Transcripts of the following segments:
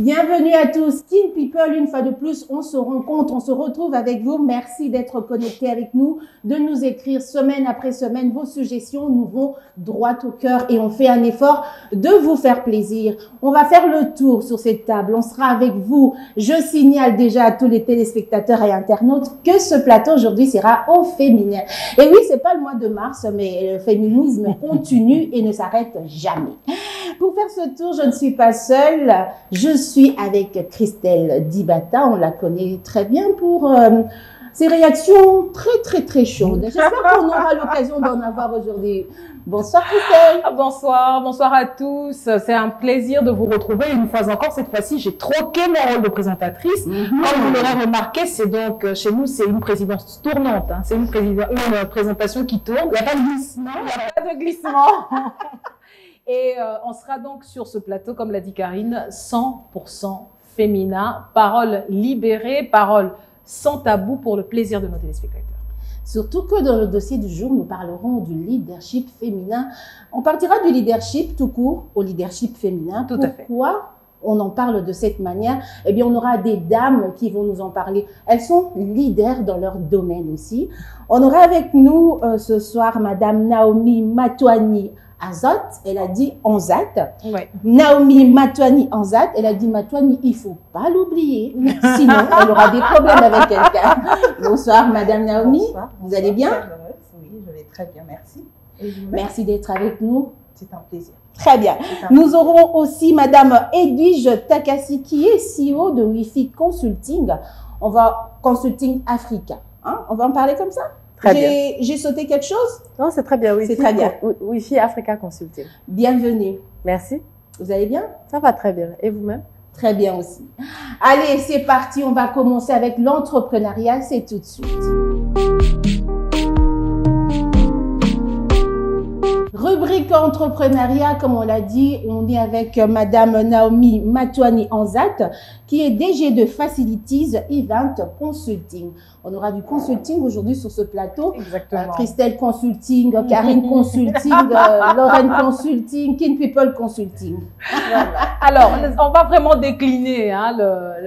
Bienvenue à tous, Kin People, une fois de plus, on se rencontre, on se retrouve avec vous. Merci d'être connectés avec nous, de nous écrire semaine après semaine vos suggestions. Nous vont droit au cœur et on fait un effort de vous faire plaisir. On va faire le tour sur cette table, on sera avec vous. Je signale déjà à tous les téléspectateurs et internautes que ce plateau aujourd'hui sera au féminin. Et oui, c'est pas le mois de mars, mais le féminisme continue et ne s'arrête jamais. Pour faire ce tour, je ne suis pas seule, je suis avec Christelle Dibata, on la connaît très bien pour ses réactions très chaudes. J'espère qu'on aura l'occasion d'en avoir aujourd'hui. Bonsoir Christelle. Bonsoir à tous. C'est un plaisir de vous retrouver une fois encore. Cette fois-ci, j'ai troqué mon rôle de présentatrice. Comme vous l'aurez remarqué, c'est donc chez nous, c'est une présidence tournante. Hein. C'est une présentation qui tourne. Il n'y a pas de glissement. Il n'y a pas de glissement. Et on sera donc sur ce plateau, comme l'a dit Karine, 100% féminin, paroles libérées, paroles sans tabou pour le plaisir de nos téléspectateurs. Surtout que dans le dossier du jour, nous parlerons du leadership féminin. On partira du leadership tout court au leadership féminin. Tout à fait. Pourquoi on en parle de cette manière? Eh bien, on aura des dames qui vont nous en parler. Elles sont leaders dans leur domaine aussi. On aura avec nous ce soir Madame Naomi Matouani Azot, elle a dit Anzat. Ouais. Naomi Matouani Anzat, elle a dit Matouani, il faut pas l'oublier, sinon elle aura des problèmes avec quelqu'un. Bonsoir Madame Naomi, bonsoir. Vous allez bien? Oui, je vais très bien, merci. Merci d'être avec nous. C'est un plaisir. Très bien. Nous aurons aussi Madame Edwige Takassi qui est CEO de Wi-Fi Consulting. On va Consulting Africa. Hein? On va en parler comme ça? J'ai sauté quelque chose? Non, c'est très bien. C'est très bien. Wi-Fi Africa Consulting. Bienvenue. Merci. Vous allez bien? Ça va très bien. Et vous-même? Très bien aussi. Allez, c'est parti. On va commencer avec l'entrepreneuriat. C'est tout de suite. Rubrique entrepreneuriat, comme on l'a dit, on est avec Madame Naomi Matouani Anzat, qui est DG de Facilities Event Consulting. On aura du consulting aujourd'hui sur ce plateau. Exactement. Christelle Consulting, Karine Consulting, Lorraine Consulting, Kin People Consulting. Voilà. Alors, on va vraiment décliner hein,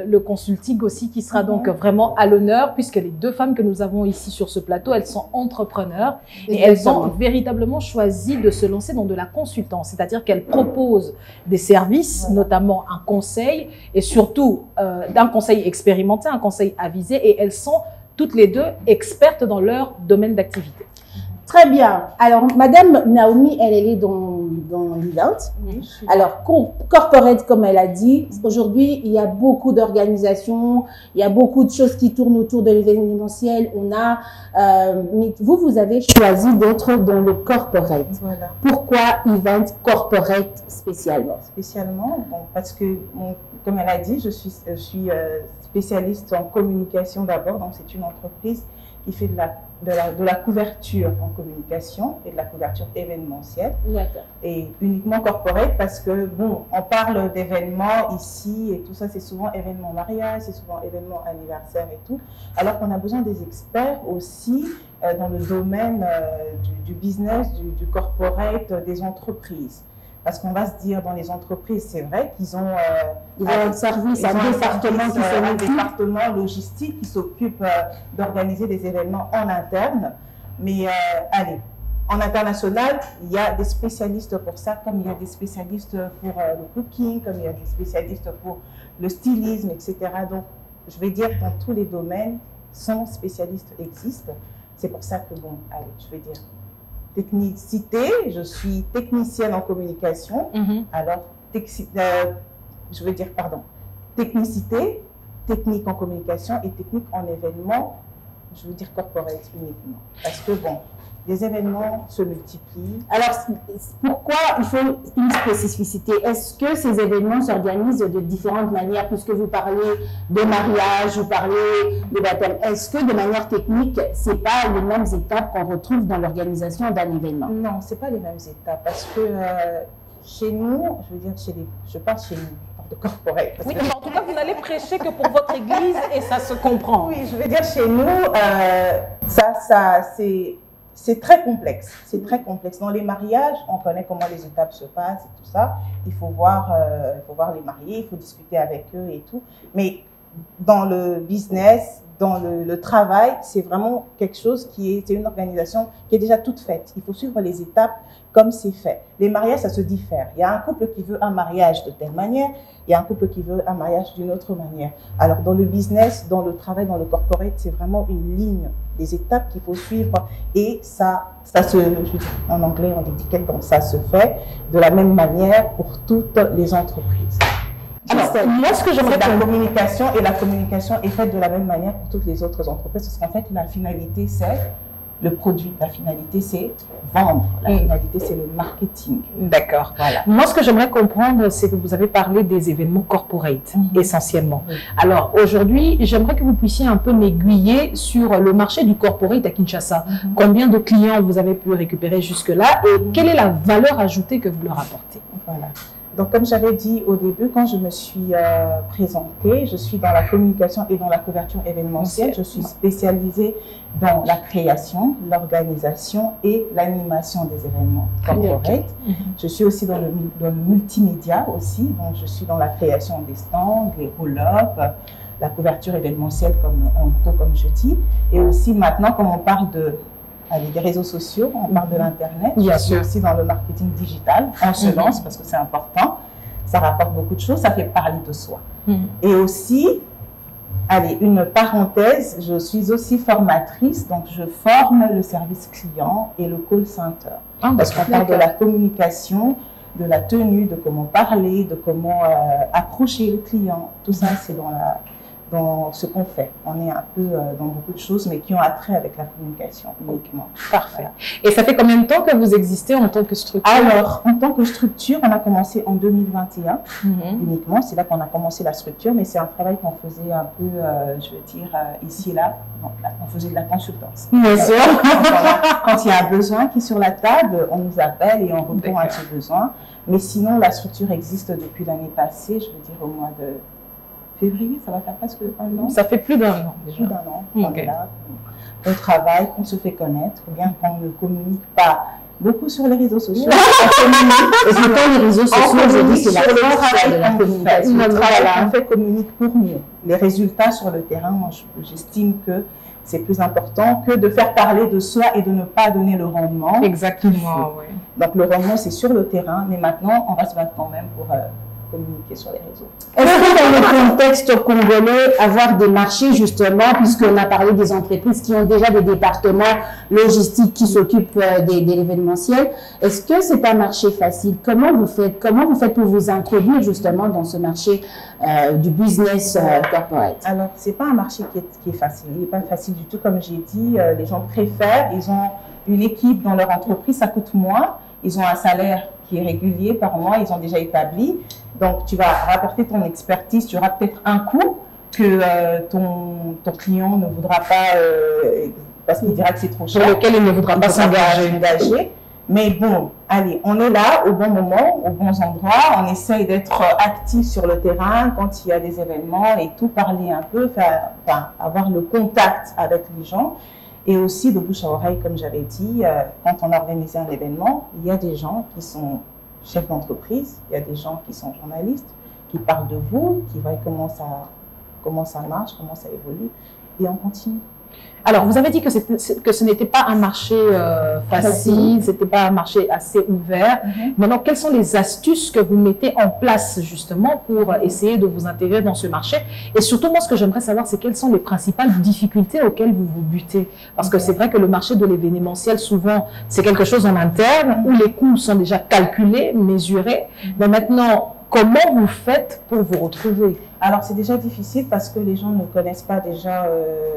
le consulting aussi qui sera donc vraiment à l'honneur puisque les deux femmes que nous avons ici sur ce plateau, elles sont entrepreneurs et elles ont véritablement choisi de se lancer dans de la consultance, c'est-à-dire qu'elles proposent des services, notamment un conseil et surtout d'un conseil expérimenté, un conseil avisé et elles sont toutes les deux expertes dans leur domaine d'activité. Très bien. Alors, Madame Naomi, elle est dans l'event. Oui, alors, corporate, comme elle a dit, aujourd'hui, il y a beaucoup d'organisations, il y a beaucoup de choses qui tournent autour de l'événementiel. Mais vous avez choisi d'être dans le corporate. Voilà. Pourquoi event corporate spécialement? Spécialement, bon, parce que, comme elle a dit, je suis spécialiste en communication d'abord. Donc, c'est une entreprise qui fait de la couverture en communication et de la couverture événementielle. D'accord. Et uniquement corporate parce que, bon, on parle d'événements ici et tout ça, c'est souvent événements mariage, c'est souvent événements anniversaire et tout, alors qu'on a besoin des experts aussi dans le domaine du business, du corporate, des entreprises. Parce qu'on va se dire, dans les entreprises, c'est vrai qu'ils ont un service, un département logistique qui s'occupe d'organiser des événements en interne. Mais allez, en international, il y a des spécialistes pour ça, comme il y a des spécialistes pour le cooking, comme il y a des spécialistes pour le stylisme, etc. Donc, je vais dire que dans tous les domaines, 100 spécialistes existent. C'est pour ça que, bon, allez, je vais dire technicité, je suis technicienne en communication, alors je veux dire, pardon, technicité, technique en communication et technique en événement, je veux dire corporate uniquement. Parce que bon, les événements se multiplient. Alors, pourquoi il faut une spécificité? Est-ce que ces événements s'organisent de différentes manières? Puisque vous parlez de mariage, vous parlez de baptême. Est-ce que de manière technique, ce n'est pas les mêmes étapes qu'on retrouve dans l'organisation d'un événement? Non, ce n'est pas les mêmes étapes. Parce que chez nous, je veux dire, je parle chez nous. De corporate. Oui, mais en tout cas, vous n'allez prêcher que pour votre église et ça se comprend. Oui, je veux dire, chez nous, c'est c'est très complexe. C'est très complexe. Dans les mariages, on connaît comment les étapes se passent et tout ça. Il faut voir les mariés, il faut discuter avec eux et tout. Mais dans le business, dans le travail, c'est vraiment quelque chose c'est une organisation qui est déjà toute faite. Il faut suivre les étapes comme c'est fait. Les mariages, ça se diffère. Il y a un couple qui veut un mariage de telle manière, il y a un couple qui veut un mariage d'une autre manière. Alors, dans le business, dans le travail, dans le corporate, c'est vraiment une ligne, des étapes qu'il faut suivre. Et en anglais, on dit donc ça se fait de la même manière pour toutes les entreprises. Alors, moi, ce que j'aimerais, c'est la communication, et la communication est faite de la même manière pour toutes les autres entreprises, parce qu'en fait, la finalité, c'est le produit. La finalité, c'est vendre. La finalité, c'est le marketing. D'accord. Voilà. Moi, ce que j'aimerais comprendre, c'est que vous avez parlé des événements corporate, essentiellement. Alors, aujourd'hui, j'aimerais que vous puissiez un peu m'aiguiller sur le marché du corporate à Kinshasa. Combien de clients vous avez pu récupérer jusque-là et quelle est la valeur ajoutée que vous leur apportez? Voilà. Donc, comme j'avais dit au début, quand je me suis présentée, je suis dans la communication et dans la couverture événementielle. Je suis spécialisée dans la création, l'organisation et l'animation des événements corporate. Je suis aussi dans le multimédia aussi. Donc, je suis dans la création des stands, les roll-up, la couverture événementielle comme je dis. Et aussi maintenant, comme on parle des réseaux sociaux, on parle de l'Internet. Je suis aussi dans le marketing digital. On se lance parce que c'est important. Ça rapporte beaucoup de choses, ça fait parler de soi. Et aussi, une parenthèse, je suis aussi formatrice, donc je forme le service client et le call center. Parce qu'on parle de la communication, de la tenue, de comment parler, de comment approcher le client. Tout ça, c'est dans ce qu'on fait. On est un peu dans beaucoup de choses, mais qui ont attrait avec la communication uniquement. Parfait. Et ça fait combien de temps que vous existez en tant que structure? Alors, en tant que structure, on a commencé en 2021 uniquement. C'est là qu'on a commencé la structure, mais c'est un travail qu'on faisait un peu, je veux dire, ici et là. Donc, là, on faisait de la consultance. Bien sûr. Quand il y a un besoin qui est sur la table, on nous appelle et on répond à ce besoin. Mais sinon, la structure existe depuis l'année passée, je veux dire au mois de février, ça va faire presque un an. Ça fait plus d'un an déjà. Plus d'un an. On est là, on travaille, qu'on se fait connaître, bien qu'on ne communique pas beaucoup sur les réseaux sociaux. Et pourtant, les réseaux sociaux, aujourd'hui, c'est la force de la communication. Le travail qu'on fait communique pour mieux. Les résultats sur le terrain, moi, j'estime que c'est plus important que de faire parler de soi et de ne pas donner le rendement. Exactement, oui. Donc, le rendement, c'est sur le terrain, mais maintenant, on va se battre quand même pour communiquer sur les réseaux. Est-ce que dans le contexte congolais, avoir des marchés justement, puisqu'on a parlé des entreprises qui ont déjà des départements logistiques qui s'occupent de l'événementiel, est-ce que c'est un marché facile? Comment vous faites pour vous introduire justement dans ce marché du business corporate? Alors, c'est pas un marché qui est facile. Il n'est pas facile du tout. Comme j'ai dit, les gens préfèrent, ils ont une équipe dans leur entreprise, ça coûte moins. Ils ont un salaire qui est régulier par mois, ils ont déjà établi. Donc, tu vas rapporter ton expertise, tu auras peut-être un coût que ton client ne voudra pas, parce qu'il dira que c'est trop cher. Sur lequel il ne voudra pas s'engager. Mais bon, allez, on est là au bon moment, aux bons endroits. On essaye d'être actif sur le terrain quand il y a des événements et tout, parler un peu, avoir le contact avec les gens. Et aussi de bouche à oreille, comme j'avais dit, quand on organisait un événement, il y a des gens qui sont chefs d'entreprise, il y a des gens qui sont journalistes, qui parlent de vous, qui voient comment ça marche, comment ça évolue, et on continue. Alors, vous avez dit que ce n'était pas un marché facile, ce n'était pas un marché assez ouvert. Maintenant, quelles sont les astuces que vous mettez en place justement pour essayer de vous intégrer dans ce marché? Et surtout, moi, ce que j'aimerais savoir, c'est quelles sont les principales difficultés auxquelles vous vous butez? Parce que c'est vrai que le marché de l'événementiel, souvent, c'est quelque chose en interne où les coûts sont déjà calculés, mesurés. Mais maintenant, comment vous faites pour vous retrouver? Alors, c'est déjà difficile parce que les gens ne connaissent pas déjà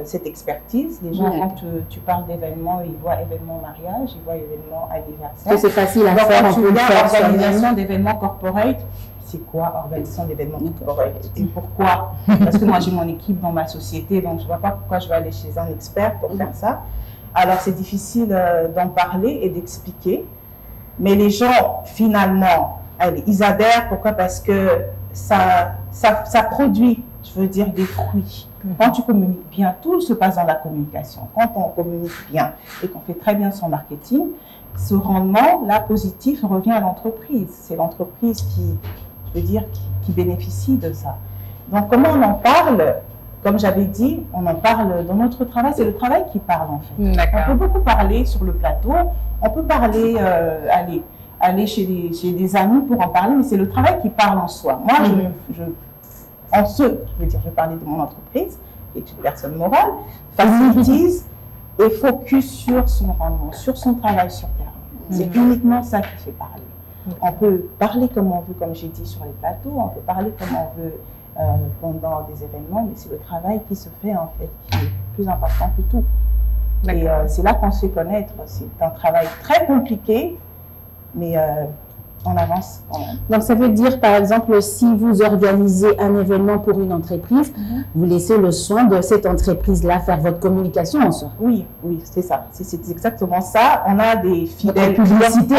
cette expertise. Les gens, quand tu parles d'événements, ils voient événement mariage, ils voient événement anniversaire. C'est facile à faire, on peut le faire. Organisation d'événements corporate, c'est quoi organisation d'événements corporate? Et pourquoi? Parce que moi, j'ai mon équipe dans ma société, donc je ne vois pas pourquoi je vais aller chez un expert pour faire ça. Alors, c'est difficile d'en parler et d'expliquer. Mais les gens, finalement, allez, ils adhèrent. Pourquoi? Parce que ça produit, je veux dire, des fruits. Quand tu communiques bien, tout se passe dans la communication. Quand on communique bien et qu'on fait très bien son marketing, ce rendement, là, positif, revient à l'entreprise. C'est l'entreprise qui bénéficie de ça. Donc, comment on en parle? Comme j'avais dit, on en parle dans notre travail. C'est le travail qui parle, en fait. On peut beaucoup parler sur le plateau. On peut parler, aller chez des amis pour en parler, mais c'est le travail qui parle en soi. Moi, je vais parler de mon entreprise, qui est une personne morale, facilitise et focus sur son rendement, sur son travail sur terrain. C'est uniquement ça qui fait parler. On peut parler comme on veut, comme j'ai dit, sur les plateaux, on peut parler comme on veut pendant des événements, mais c'est le travail qui se fait, en fait, qui est plus important que tout. Et c'est là qu'on se fait connaître. C'est un travail très compliqué, mais on avance quand même. Donc, ça veut dire, par exemple, si vous organisez un événement pour une entreprise, vous laissez le soin de cette entreprise-là faire votre communication en soi. Oui, c'est ça. C'est exactement ça. On a des fidèles publicité,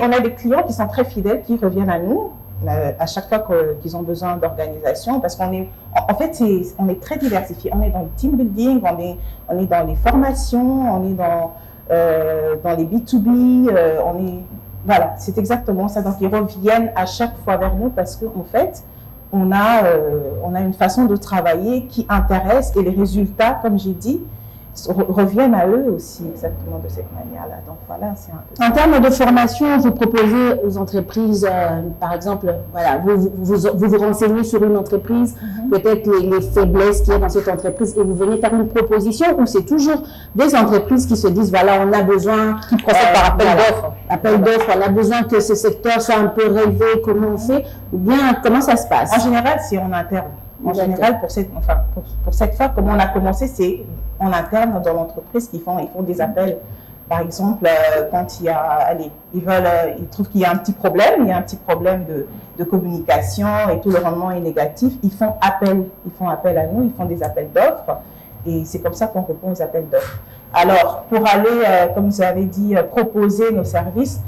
on a des clients qui sont très fidèles, qui reviennent à nous à chaque fois qu'ils ont besoin d'organisation, parce qu'on est, en fait, on est très diversifié. On est dans le team building, on est dans les formations, on est dans les B2B, voilà, c'est exactement ça. Donc, ils reviennent à chaque fois vers nous parce qu'en fait, on a une façon de travailler qui intéresse et les résultats, comme j'ai dit, reviennent à eux aussi exactement de cette manière-là. Donc, voilà, c'est un peu ça. En termes de formation, vous proposez aux entreprises, par exemple, voilà, vous renseignez sur une entreprise, peut-être les faiblesses qu'il y a dans cette entreprise et vous venez faire une proposition, ou c'est toujours des entreprises qui se disent, voilà, on a besoin, qui procèdent par appel d'offres. Appel d'offres, on a besoin que ce secteur soit un peu relevé, comment on fait, ou bien comment ça se passe? En général, c'est en interne. En général, pour cette fois, comme on a commencé, c'est en interne dans l'entreprise qu'ils font des appels. Par exemple, quand il y a, ils trouvent qu'il y a un petit problème, de communication et tout le rendement est négatif, ils font appel à nous, ils font des appels d'offres et c'est comme ça qu'on répond aux appels d'offres. Alors, pour aller, comme vous avez dit, proposer nos services,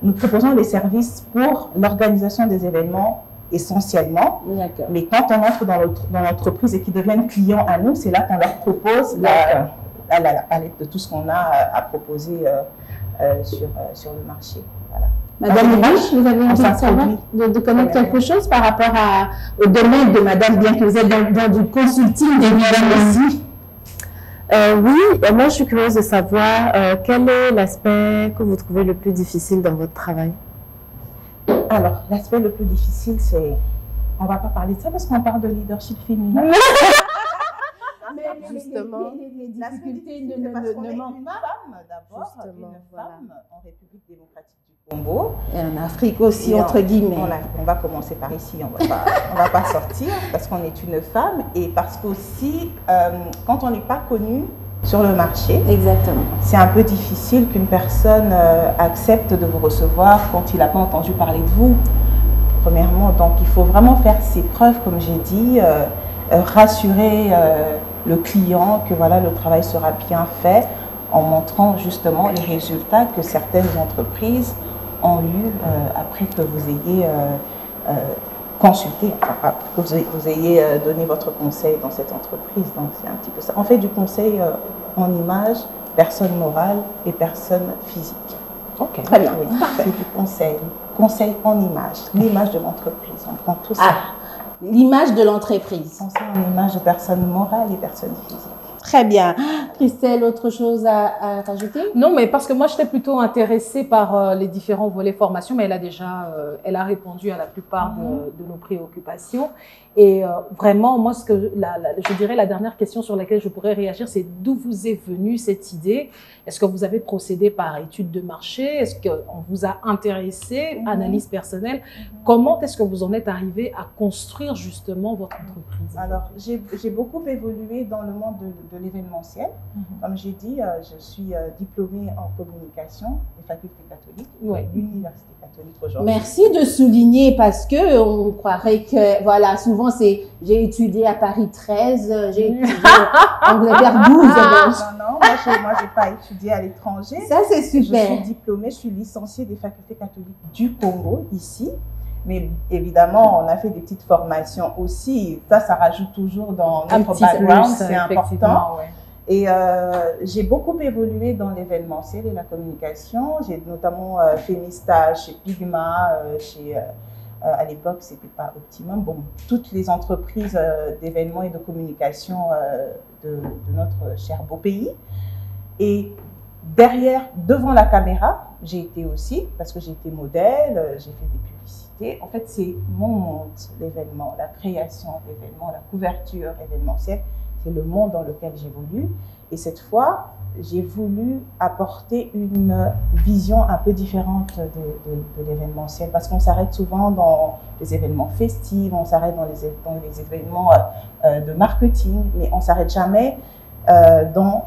nous proposons des services pour l'organisation des événements essentiellement, mais quand on entre dans l'entreprise et qu'ils deviennent clients à nous, c'est là qu'on leur propose la palette de tout ce qu'on a à proposer sur le marché. Voilà. Madame Riche, vous avez envie de savoir, de connaître quelque chose par rapport au domaine de Madame, bien que vous êtes dans du consulting des Madame aussi? Oui, moi je suis curieuse de savoir quel est l'aspect que vous trouvez le plus difficile dans votre travail? Alors, l'aspect le plus difficile, c'est... On ne va pas parler de ça parce qu'on parle de leadership féminin. Mais justement, les difficultés ne manquent pas. D'abord, une femme en République démocratique du Congo. Et en Afrique aussi, entre guillemets. On va commencer par ici, on va pas sortir parce qu'on est une femme et parce qu'aussi, quand on n'est pas connu sur le marché, exactement, c'est un peu difficile qu'une personne accepte de vous recevoir quand il n'a pas entendu parler de vous, premièrement. Donc, il faut vraiment faire ses preuves, comme j'ai dit, rassurer le client que voilà, le travail sera bien fait en montrant justement les résultats que certaines entreprises ont eu après que vous ayez consulté, que vous ayez donné votre conseil dans cette entreprise. Donc, c'est un petit peu ça. On fait du conseil en image, personne morale et personne physique. Ok, très bien. Oui, c'est du conseil en image, l'image de l'entreprise. On prend tout ça. L'image de l'entreprise. Conseil en image de personne morale et personne physique. Très bien. Christelle, autre chose à rajouter? Non, mais parce que moi, j'étais plutôt intéressée par les différents volets formation, mais elle a répondu à la plupart de nos préoccupations. Et vraiment, moi, je dirais la dernière question sur laquelle je pourrais réagir, c'est d'où vous est venue cette idée? Est-ce que vous avez procédé par étude de marché? Est-ce qu'on vous a intéressé? Analyse personnelle? Comment est-ce que vous en êtes arrivé à construire justement votre entreprise? Alors, j'ai beaucoup évolué dans le monde de l'événementiel. Comme j'ai dit, je suis diplômée en communication des facultés catholiques, l'Université catholique aujourd'hui. Merci de souligner parce que on croirait que, voilà, souvent c'est j'ai étudié à Paris 13, j'ai étudié en Angleterre 12. Non, moi j'ai pas étudié à l'étranger. Ça c'est super. Je suis diplômée, je suis licenciée des facultés catholiques du Congo, ici. Mais évidemment, on a fait des petites formations aussi. Ça rajoute toujours dans notre background, c'est important. Ouais. Et j'ai beaucoup évolué dans l'événementiel et la communication. J'ai notamment fait mes stages chez Pigma, à l'époque, c'était pas Optimum. Bon, toutes les entreprises d'événements et de communication de notre cher beau pays. Et devant la caméra, j'ai été aussi, parce que j'ai été modèle, j'ai fait des publicités. En fait, c'est mon monde, l'événement, la création d'événements, la couverture événementielle. C'est le monde dans lequel j'évolue. Et cette fois, j'ai voulu apporter une vision un peu différente de l'événementiel, parce qu'on s'arrête souvent dans les événements festifs, on s'arrête dans les événements de marketing, mais on ne s'arrête jamais dans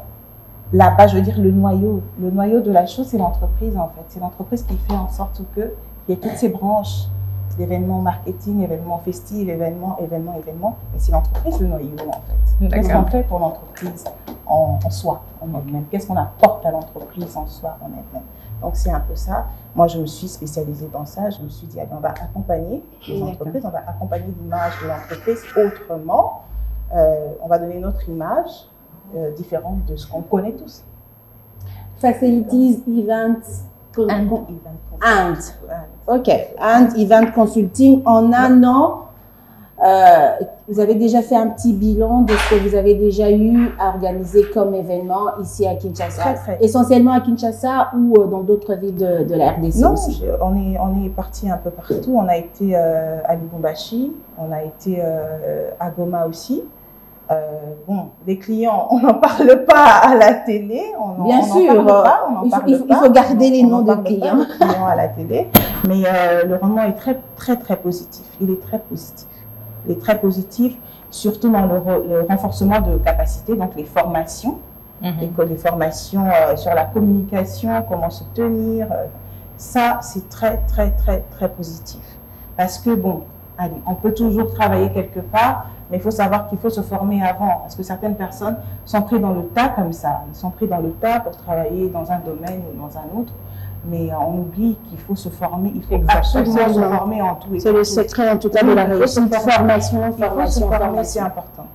la base, je veux dire le noyau. Le noyau de la chose, c'est l'entreprise en fait. C'est l'entreprise qui fait en sorte qu'il y ait toutes ces branches d'événements marketing, événements festifs, événements, et c'est l'entreprise le noyau en fait. Qu'est-ce qu'on fait pour l'entreprise en soi, en elle-même? Qu'est-ce qu'on apporte à l'entreprise en soi, en elle-même? Donc c'est un peu ça. Moi, je me suis spécialisée dans ça. Je me suis dit, allez, on va accompagner les entreprises, on va accompagner l'image de l'entreprise autrement. On va donner notre image différente de ce qu'on connaît tous. Facilities, events, and. OK. And Event Consulting. En un an, vous avez déjà fait un petit bilan de ce que vous avez déjà eu à organiser comme événement ici à Kinshasa. Essentiellement à Kinshasa ou dans d'autres villes de la RDC aussi? Non, on est parti un peu partout. On a été à Lubumbashi, on a été à Goma aussi. Bon, les clients, on n'en parle pas à la télé. Bien sûr, il faut garder les noms de clients. Les clients à la télé. Mais le rendement est très, très, très positif. Il est très positif. Il est très positif, surtout dans le renforcement de capacités, donc les formations. Les formations sur la communication, comment se tenir. Ça, c'est très, très, très, très positif. Parce que, bon, allez, on peut toujours travailler quelque part, mais il faut savoir qu'il faut se former avant, parce que certaines personnes sont prises dans le tas comme ça. Ils sont pris dans le tas pour travailler dans un domaine ou dans un autre, mais on oublie qu'il faut se former, il faut absolument se former en tout. C'est le secret en tout cas de la réussite. Formation, c'est important.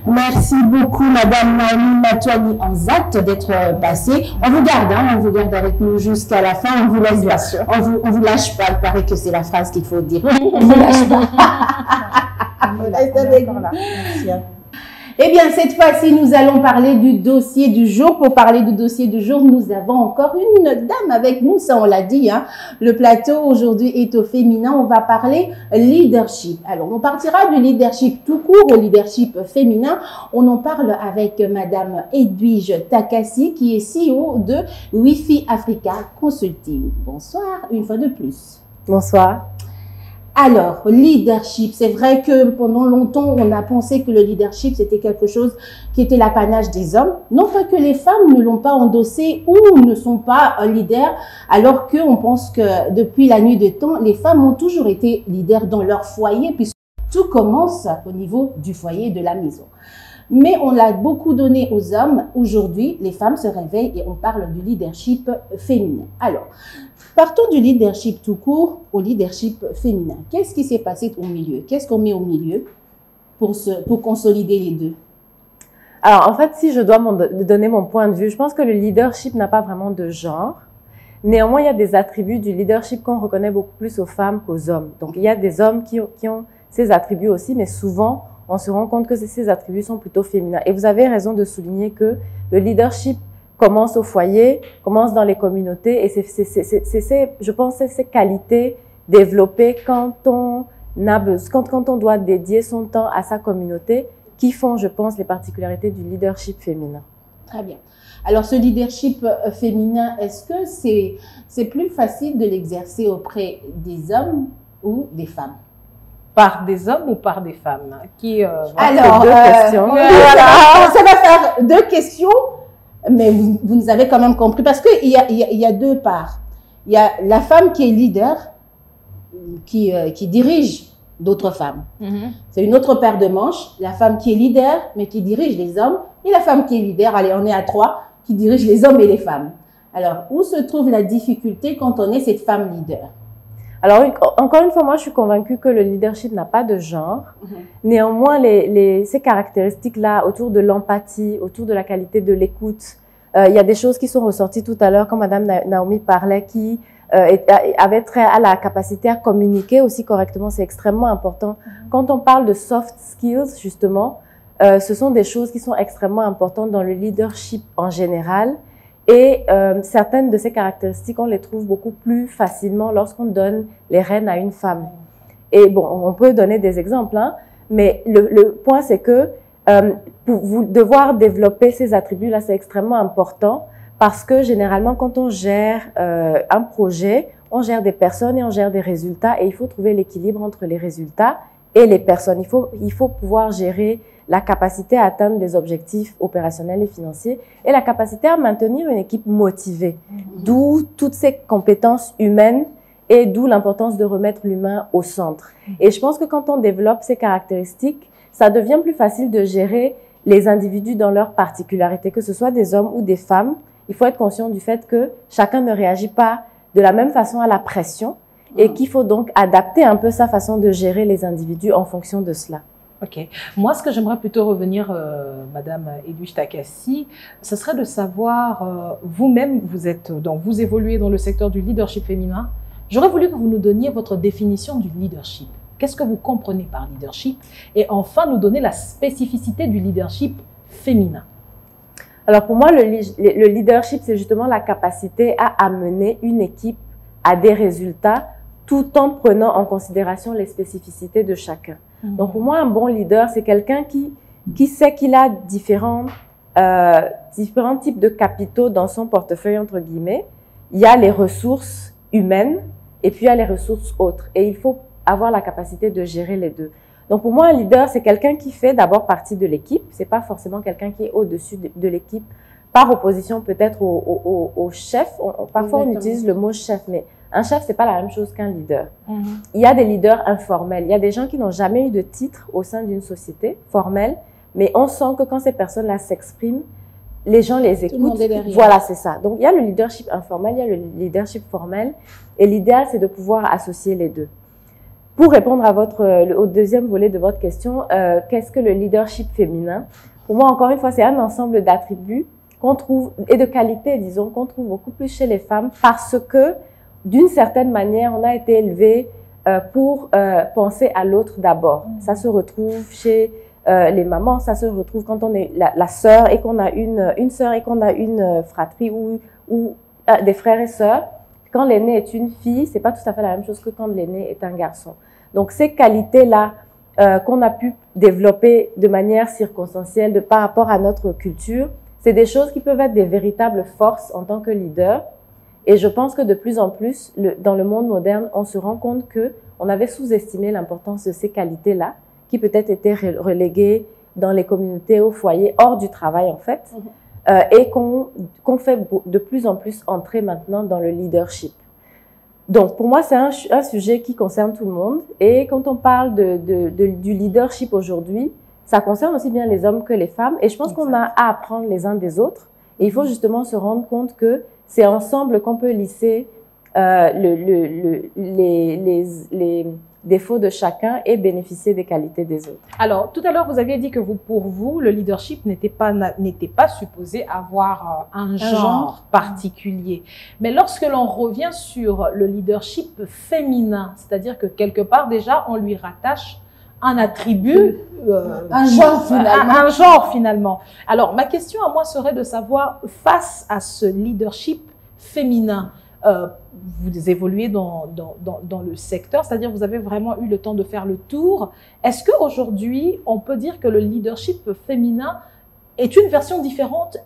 Merci beaucoup, Madame Naomi Matouani Anzat, d'être passée. On vous garde, on vous garde avec nous jusqu'à la fin. On vous laisse, bien sûr. On vous lâche pas. Il paraît que c'est la phrase qu'il faut dire. On vous lâche pas. On reste avec nous. Merci à vous. Eh bien, cette fois-ci, nous allons parler du dossier du jour. Pour parler du dossier du jour, nous avons encore une dame avec nous, ça on l'a dit. Le plateau aujourd'hui est au féminin. On va parler leadership. Alors, on partira du leadership tout court au leadership féminin. On en parle avec Madame Edwige Takassi, qui est CEO de Wi-Fi Africa Consulting. Bonsoir, une fois de plus. Bonsoir. Alors, leadership, c'est vrai que pendant longtemps, on a pensé que le leadership, c'était quelque chose qui était l'apanage des hommes. Non pas que les femmes ne l'ont pas endossé ou ne sont pas leaders, alors qu'on pense que depuis la nuit des temps, les femmes ont toujours été leaders dans leur foyer, puisque tout commence au niveau du foyer, de la maison. Mais on l'a beaucoup donné aux hommes. Aujourd'hui, les femmes se réveillent et on parle du leadership féminin. Alors, partons du leadership tout court au leadership féminin. Qu'est-ce qui s'est passé au milieu? Qu'est-ce qu'on met au milieu pour consolider les deux? Alors, en fait, si je dois donner mon point de vue, je pense que le leadership n'a pas vraiment de genre. Néanmoins, il y a des attributs du leadership qu'on reconnaît beaucoup plus aux femmes qu'aux hommes. Donc, il y a des hommes qui ont ces attributs aussi, mais souvent, on se rend compte que ces attributs sont plutôt féminins. Et vous avez raison de souligner que le leadership commence au foyer, commence dans les communautés, et je pense que c'est ces qualités développées quand on doit dédier son temps à sa communauté qui font, je pense, les particularités du leadership féminin. Très bien. Alors, ce leadership féminin, est-ce que c'est plus facile de l'exercer auprès des hommes ou des femmes? Par des hommes ou par des femmes? Alors, deux questions. Ça va faire deux questions, mais vous nous avez quand même compris, parce qu'il y a deux parts. Il y a la femme qui est leader, qui dirige d'autres femmes. C'est une autre paire de manches. La femme qui est leader, mais qui dirige les hommes, et la femme qui est leader, allez, on est à 3, qui dirige les hommes et les femmes. Alors, où se trouve la difficulté quand on est cette femme leader? Alors, encore une fois, moi, je suis convaincue que le leadership n'a pas de genre. Néanmoins, ces caractéristiques-là, autour de l'empathie, autour de la qualité de l'écoute, il y a des choses qui sont ressorties tout à l'heure, quand Madame Naomi parlait, qui avait trait à la capacité à communiquer aussi correctement. C'est extrêmement important. Quand on parle de soft skills, justement, ce sont des choses qui sont extrêmement importantes dans le leadership en général. Et certaines de ces caractéristiques, on les trouve beaucoup plus facilement lorsqu'on donne les rênes à une femme. Et bon, on peut donner des exemples, hein, mais le point, c'est que pour vous devoir développer ces attributs-là, c'est extrêmement important parce que généralement, quand on gère un projet, on gère des personnes et on gère des résultats et il faut trouver l'équilibre entre les résultats et les personnes. Il faut pouvoir gérer la capacité à atteindre des objectifs opérationnels et financiers et la capacité à maintenir une équipe motivée. D'où toutes ces compétences humaines et d'où l'importance de remettre l'humain au centre. Et je pense que quand on développe ces caractéristiques, ça devient plus facile de gérer les individus dans leurs particularités, que ce soit des hommes ou des femmes. Il faut être conscient du fait que chacun ne réagit pas de la même façon à la pression et qu'il faut donc adapter un peu sa façon de gérer les individus en fonction de cela. Ok. Moi, ce que j'aimerais plutôt revenir, Madame Edwige Takassi, ce serait de savoir, vous-même, vous évoluez dans le secteur du leadership féminin. J'aurais voulu que vous nous donniez votre définition du leadership. Qu'est-ce que vous comprenez par leadership? Et enfin, nous donner la spécificité du leadership féminin. Alors, pour moi, le leadership, c'est justement la capacité à amener une équipe à des résultats tout en prenant en considération les spécificités de chacun. Donc, pour moi, un bon leader, c'est quelqu'un qui sait qu'il a différents types de capitaux dans son portefeuille, entre guillemets. Il y a les ressources humaines et puis il y a les ressources autres. Et il faut avoir la capacité de gérer les deux. Donc, pour moi, un leader, c'est quelqu'un qui fait d'abord partie de l'équipe. C'est pas forcément quelqu'un qui est au-dessus de l'équipe, par opposition peut-être au chef. Parfois, on utilise le mot chef, mais un chef, c'est pas la même chose qu'un leader. Il y a des leaders informels. Il y a des gens qui n'ont jamais eu de titre au sein d'une société formelle, mais on sent que quand ces personnes-là s'expriment, les gens les écoutent. Tout le monde est derrière. Voilà, c'est ça. Donc, il y a le leadership informel, il y a le leadership formel, et l'idéal, c'est de pouvoir associer les deux. Pour répondre à au deuxième volet de votre question, qu'est-ce que le leadership féminin? Pour moi, encore une fois, c'est un ensemble d'attributs qu'on trouve, et de qualités, disons, qu'on trouve beaucoup plus chez les femmes parce que, d'une certaine manière, on a été élevé pour penser à l'autre d'abord. Ça se retrouve chez les mamans, ça se retrouve quand on est la sœur et qu'on a une sœur et qu'on a une fratrie ou des frères et sœurs. Quand l'aîné est une fille, c'est pas tout à fait la même chose que quand l'aîné est un garçon. Donc, ces qualités-là qu'on a pu développer de manière circonstancielle par rapport à notre culture, c'est des choses qui peuvent être des véritables forces en tant que leader. Et je pense que de plus en plus, dans le monde moderne, on se rend compte qu'on avait sous-estimé l'importance de ces qualités-là, qui peut-être étaient reléguées dans les communautés, au foyer, hors du travail en fait, et qu'on fait de plus en plus entrer maintenant dans le leadership. Donc, pour moi, c'est un sujet qui concerne tout le monde. Et quand on parle du leadership aujourd'hui, ça concerne aussi bien les hommes que les femmes. Et je pense qu'on a à apprendre les uns des autres. Et il faut justement se rendre compte que c'est ensemble qu'on peut lisser les défauts de chacun et bénéficier des qualités des autres. Alors, tout à l'heure, vous aviez dit que pour vous, le leadership n'était pas supposé avoir un genre particulier. Mais lorsque l'on revient sur le leadership féminin, c'est-à-dire que quelque part, déjà, on lui rattache un attribut, un genre finalement. Alors, ma question à moi serait de savoir, face à ce leadership féminin, vous évoluez dans le secteur, c'est-à-dire vous avez vraiment eu le temps de faire le tour. Est-ce qu'aujourd'hui, on peut dire que le leadership féminin est une version différente,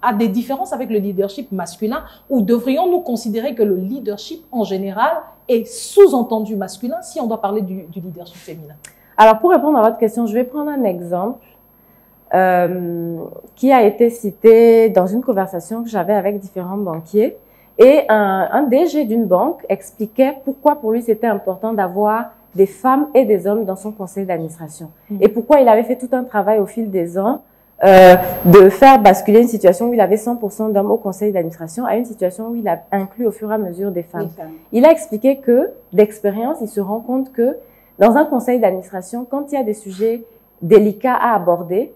a des différences avec le leadership masculin, ou devrions-nous considérer que le leadership en général est sous-entendu masculin si on doit parler du leadership féminin? Alors, pour répondre à votre question, je vais prendre un exemple qui a été cité dans une conversation que j'avais avec différents banquiers. Et un DG d'une banque expliquait pourquoi pour lui c'était important d'avoir des femmes et des hommes dans son conseil d'administration. Et pourquoi il avait fait tout un travail au fil des ans de faire basculer une situation où il avait 100% d'hommes au conseil d'administration à une situation où il a inclus au fur et à mesure des femmes. Il a expliqué que, d'expérience, il se rend compte que dans un conseil d'administration, quand il y a des sujets délicats à aborder,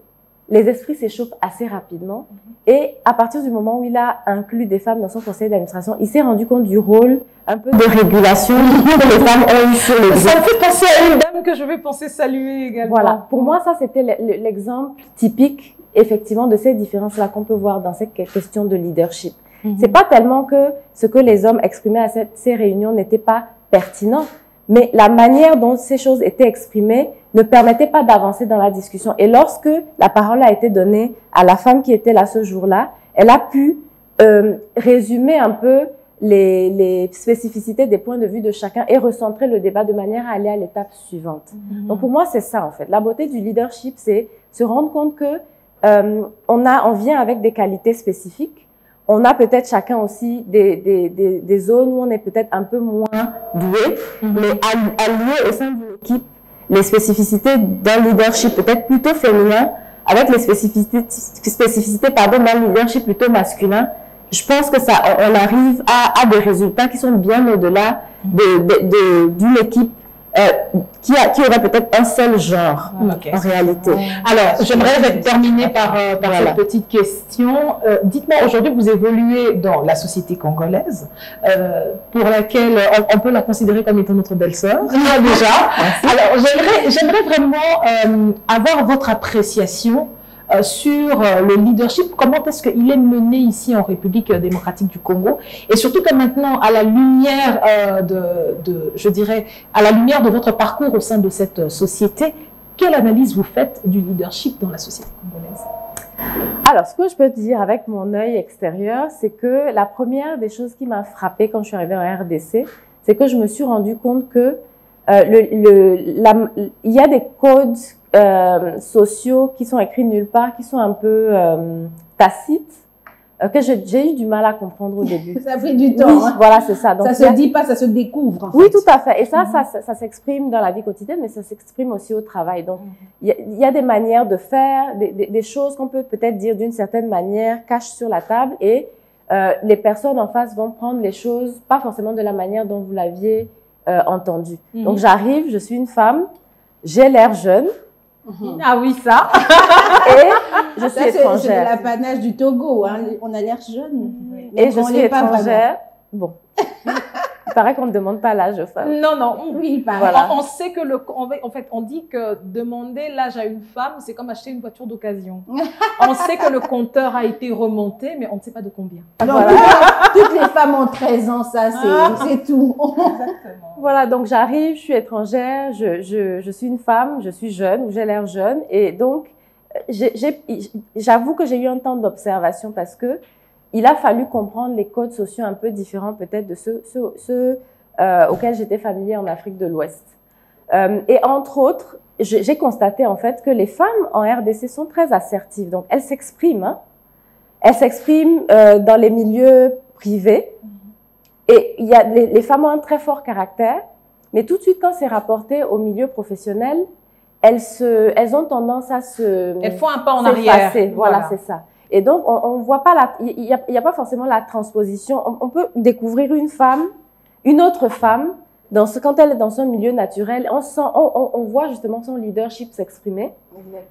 les esprits s'échauffent assez rapidement. Et à partir du moment où il a inclus des femmes dans son conseil d'administration, il s'est rendu compte du rôle un peu de régulation que les femmes ont eu sur le Ça me fait penser à une dame que je vais penser saluer également. Voilà. Pour moi, ça, c'était l'exemple typique, effectivement, de ces différences-là qu'on peut voir dans cette question de leadership. C'est pas tellement que ce que les hommes exprimaient à ces réunions n'était pas pertinent, mais la manière dont ces choses étaient exprimées ne permettait pas d'avancer dans la discussion. Et lorsque la parole a été donnée à la femme qui était là ce jour-là, elle a pu résumer un peu les spécificités des points de vue de chacun et recentrer le débat de manière à aller à l'étape suivante. Donc pour moi, c'est ça en fait. La beauté du leadership, c'est se rendre compte que on vient avec des qualités spécifiques. On a peut-être chacun aussi des zones où on est peut-être un peu moins doué, mais alliés au sein d'une équipe, les spécificités d'un leadership peut-être plutôt féminin, avec les spécificités d'un leadership plutôt masculin, je pense que on arrive à des résultats qui sont bien au-delà d'une équipe qui aurait peut-être un seul genre en réalité. Alors, j'aimerais terminer par cette petite question. Dites-moi, aujourd'hui, vous évoluez dans la société congolaise, pour laquelle on peut la considérer comme étant notre belle-sœur, déjà. Alors, j'aimerais vraiment avoir votre appréciation sur le leadership, comment est-ce qu'il est mené ici en République démocratique du Congo, et surtout que maintenant, à la lumière je dirais, à la lumière de votre parcours au sein de cette société, quelle analyse vous faites du leadership dans la société congolaise? Alors, ce que je peux te dire avec mon œil extérieur, c'est que la première des choses qui m'a frappée quand je suis arrivée en RDC, c'est que je me suis rendu compte que il y a des codes sociaux qui sont écrits nulle part, qui sont un peu tacites, que j'ai eu du mal à comprendre au début. Ça fait du temps. Oui, voilà, c'est ça. Donc, ça se dit pas, ça se découvre. En oui, fait. tout à fait. Et ça s'exprime dans la vie quotidienne, mais ça s'exprime aussi au travail. Donc, il y a des manières de faire, des choses qu'on peut peut-être dire d'une certaine manière, cache sur la table, et les personnes en face vont prendre les choses pas forcément de la manière dont vous l'aviez entendu. Donc, j'arrive, je suis une femme, j'ai l'air jeune. Ah oui, ça. Et je suis étrangère. C'est l'apanage du Togo, hein. On a l'air jeune. Et je suis étrangère. Bon. Il paraît qu'on ne demande pas l'âge aux femmes. Non, non. Oui, voilà. On sait que en fait, on dit que demander l'âge à une femme, c'est comme acheter une voiture d'occasion. On sait que le compteur a été remonté, mais on ne sait pas de combien. Alors, toutes les femmes ont 13 ans, ça, c'est tout. Exactement. Voilà, donc j'arrive, je suis étrangère, je suis une femme, je suis jeune, ou j'ai l'air jeune, et donc j'avoue que j'ai eu un temps d'observation parce que il a fallu comprendre les codes sociaux un peu différents peut-être de ceux auxquels j'étais familier en Afrique de l'Ouest. Et entre autres, j'ai constaté en fait que les femmes en RDC sont très assertives. Donc elles s'expriment. Hein. Elles s'expriment dans les milieux privés. Et les femmes ont un très fort caractère. Mais tout de suite, quand c'est rapporté au milieu professionnel, elles ont tendance à elles font un pas en arrière. Voilà, c'est ça. Et donc, on voit pas il y a pas forcément la transposition. On peut découvrir une autre femme, quand elle est dans son milieu naturel, on voit justement son leadership s'exprimer.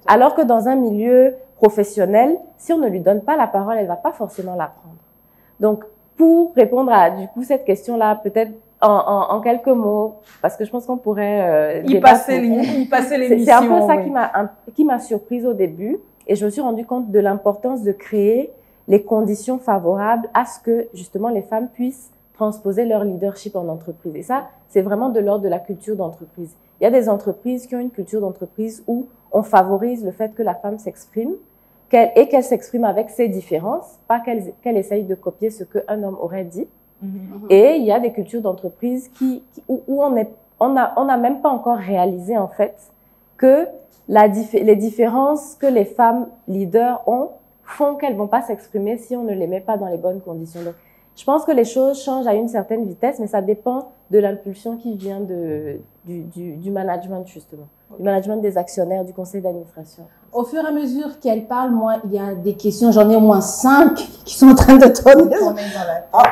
Alors que dans un milieu professionnel, si on ne lui donne pas la parole, elle va pas forcément la prendre. Donc, pour répondre à, du coup, cette question-là, peut-être en quelques mots, parce que je pense qu'on pourrait y passer l'émission. C'est un peu ça qui m'a surprise au début. Et je me suis rendu compte de l'importance de créer les conditions favorables à ce que, justement, les femmes puissent transposer leur leadership en entreprise. Et ça, c'est vraiment de l'ordre de la culture d'entreprise. Il y a des entreprises qui ont une culture d'entreprise où on favorise le fait que la femme s'exprime et qu'elle s'exprime avec ses différences, pas qu'elle essaye de copier ce qu'un homme aurait dit. Et il y a des cultures d'entreprise où on n'a même pas encore réalisé, en fait, que les différences que les femmes leaders ont font qu'elles vont pas s'exprimer si on ne les met pas dans les bonnes conditions. Donc, Je pense que les choses changent à une certaine vitesse, mais ça dépend de l'impulsion qui vient du management, justement. Du management des actionnaires, du conseil d'administration. Au fur et à mesure qu'elle parle, moi, il y a des questions, j'en ai au moins 5 qui sont en train de tourner.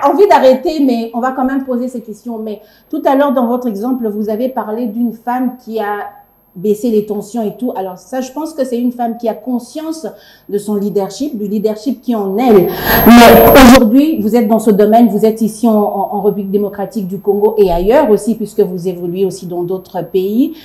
Envie d'arrêter, mais on va quand même poser ces questions. Mais tout à l'heure, dans votre exemple, vous avez parlé d'une femme qui a baissé les tensions et tout. Alors ça, je pense que c'est une femme qui a conscience de son leadership, du leadership qui est en elle. Mais aujourd'hui, vous êtes dans ce domaine, vous êtes ici en République démocratique du Congo et ailleurs aussi, puisque vous évoluez aussi dans d'autres pays.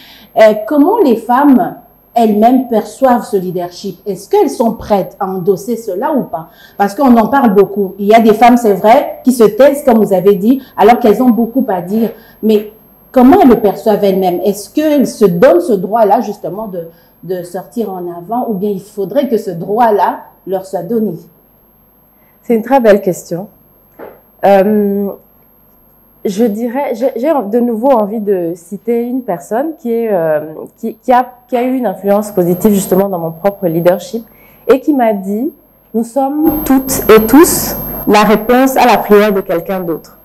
Comment les femmes elles-mêmes perçoivent ce leadership? Est-ce qu'elles sont prêtes à endosser cela ou pas? Parce qu'on en parle beaucoup. Il y a des femmes, c'est vrai, qui se taisent, comme vous avez dit, alors qu'elles ont beaucoup à dire. Mais comment elles le perçoivent elles-mêmes? Est-ce qu'elles se donnent ce droit-là, justement, de sortir en avant, ou bien il faudrait que ce droit-là leur soit donné? C'est une très belle question. Je dirais, j'ai de nouveau envie de citer une personne qui a eu une influence positive justement dans mon propre leadership et qui m'a dit, nous sommes toutes et tous la réponse à la prière de quelqu'un d'autre.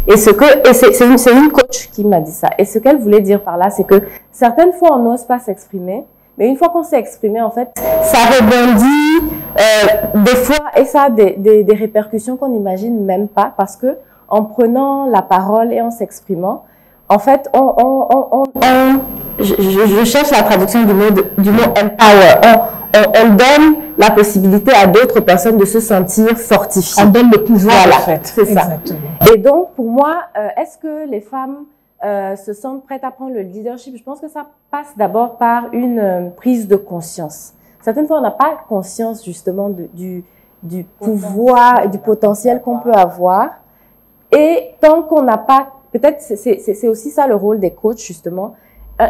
Et c'est une coach qui m'a dit ça. Et ce qu'elle voulait dire par là, c'est que certaines fois on n'ose pas s'exprimer, mais une fois qu'on s'est exprimé, en fait, ça rebondit des fois et ça a des répercussions qu'on n'imagine même pas parce que en prenant la parole et en s'exprimant, en fait, je cherche la traduction du mot empower. On donne la possibilité à d'autres personnes de se sentir fortifiées. On donne le pouvoir, voilà, en fait. C'est ça. Exactement. Et donc, pour moi, est-ce que les femmes se sentent prêtes à prendre le leadership? Je pense que ça passe d'abord par une prise de conscience. Certaines fois, on n'a pas conscience, justement, du pouvoir et du potentiel qu'on peut avoir. Et tant qu'on n'a pas, peut-être c'est aussi ça le rôle des coachs justement.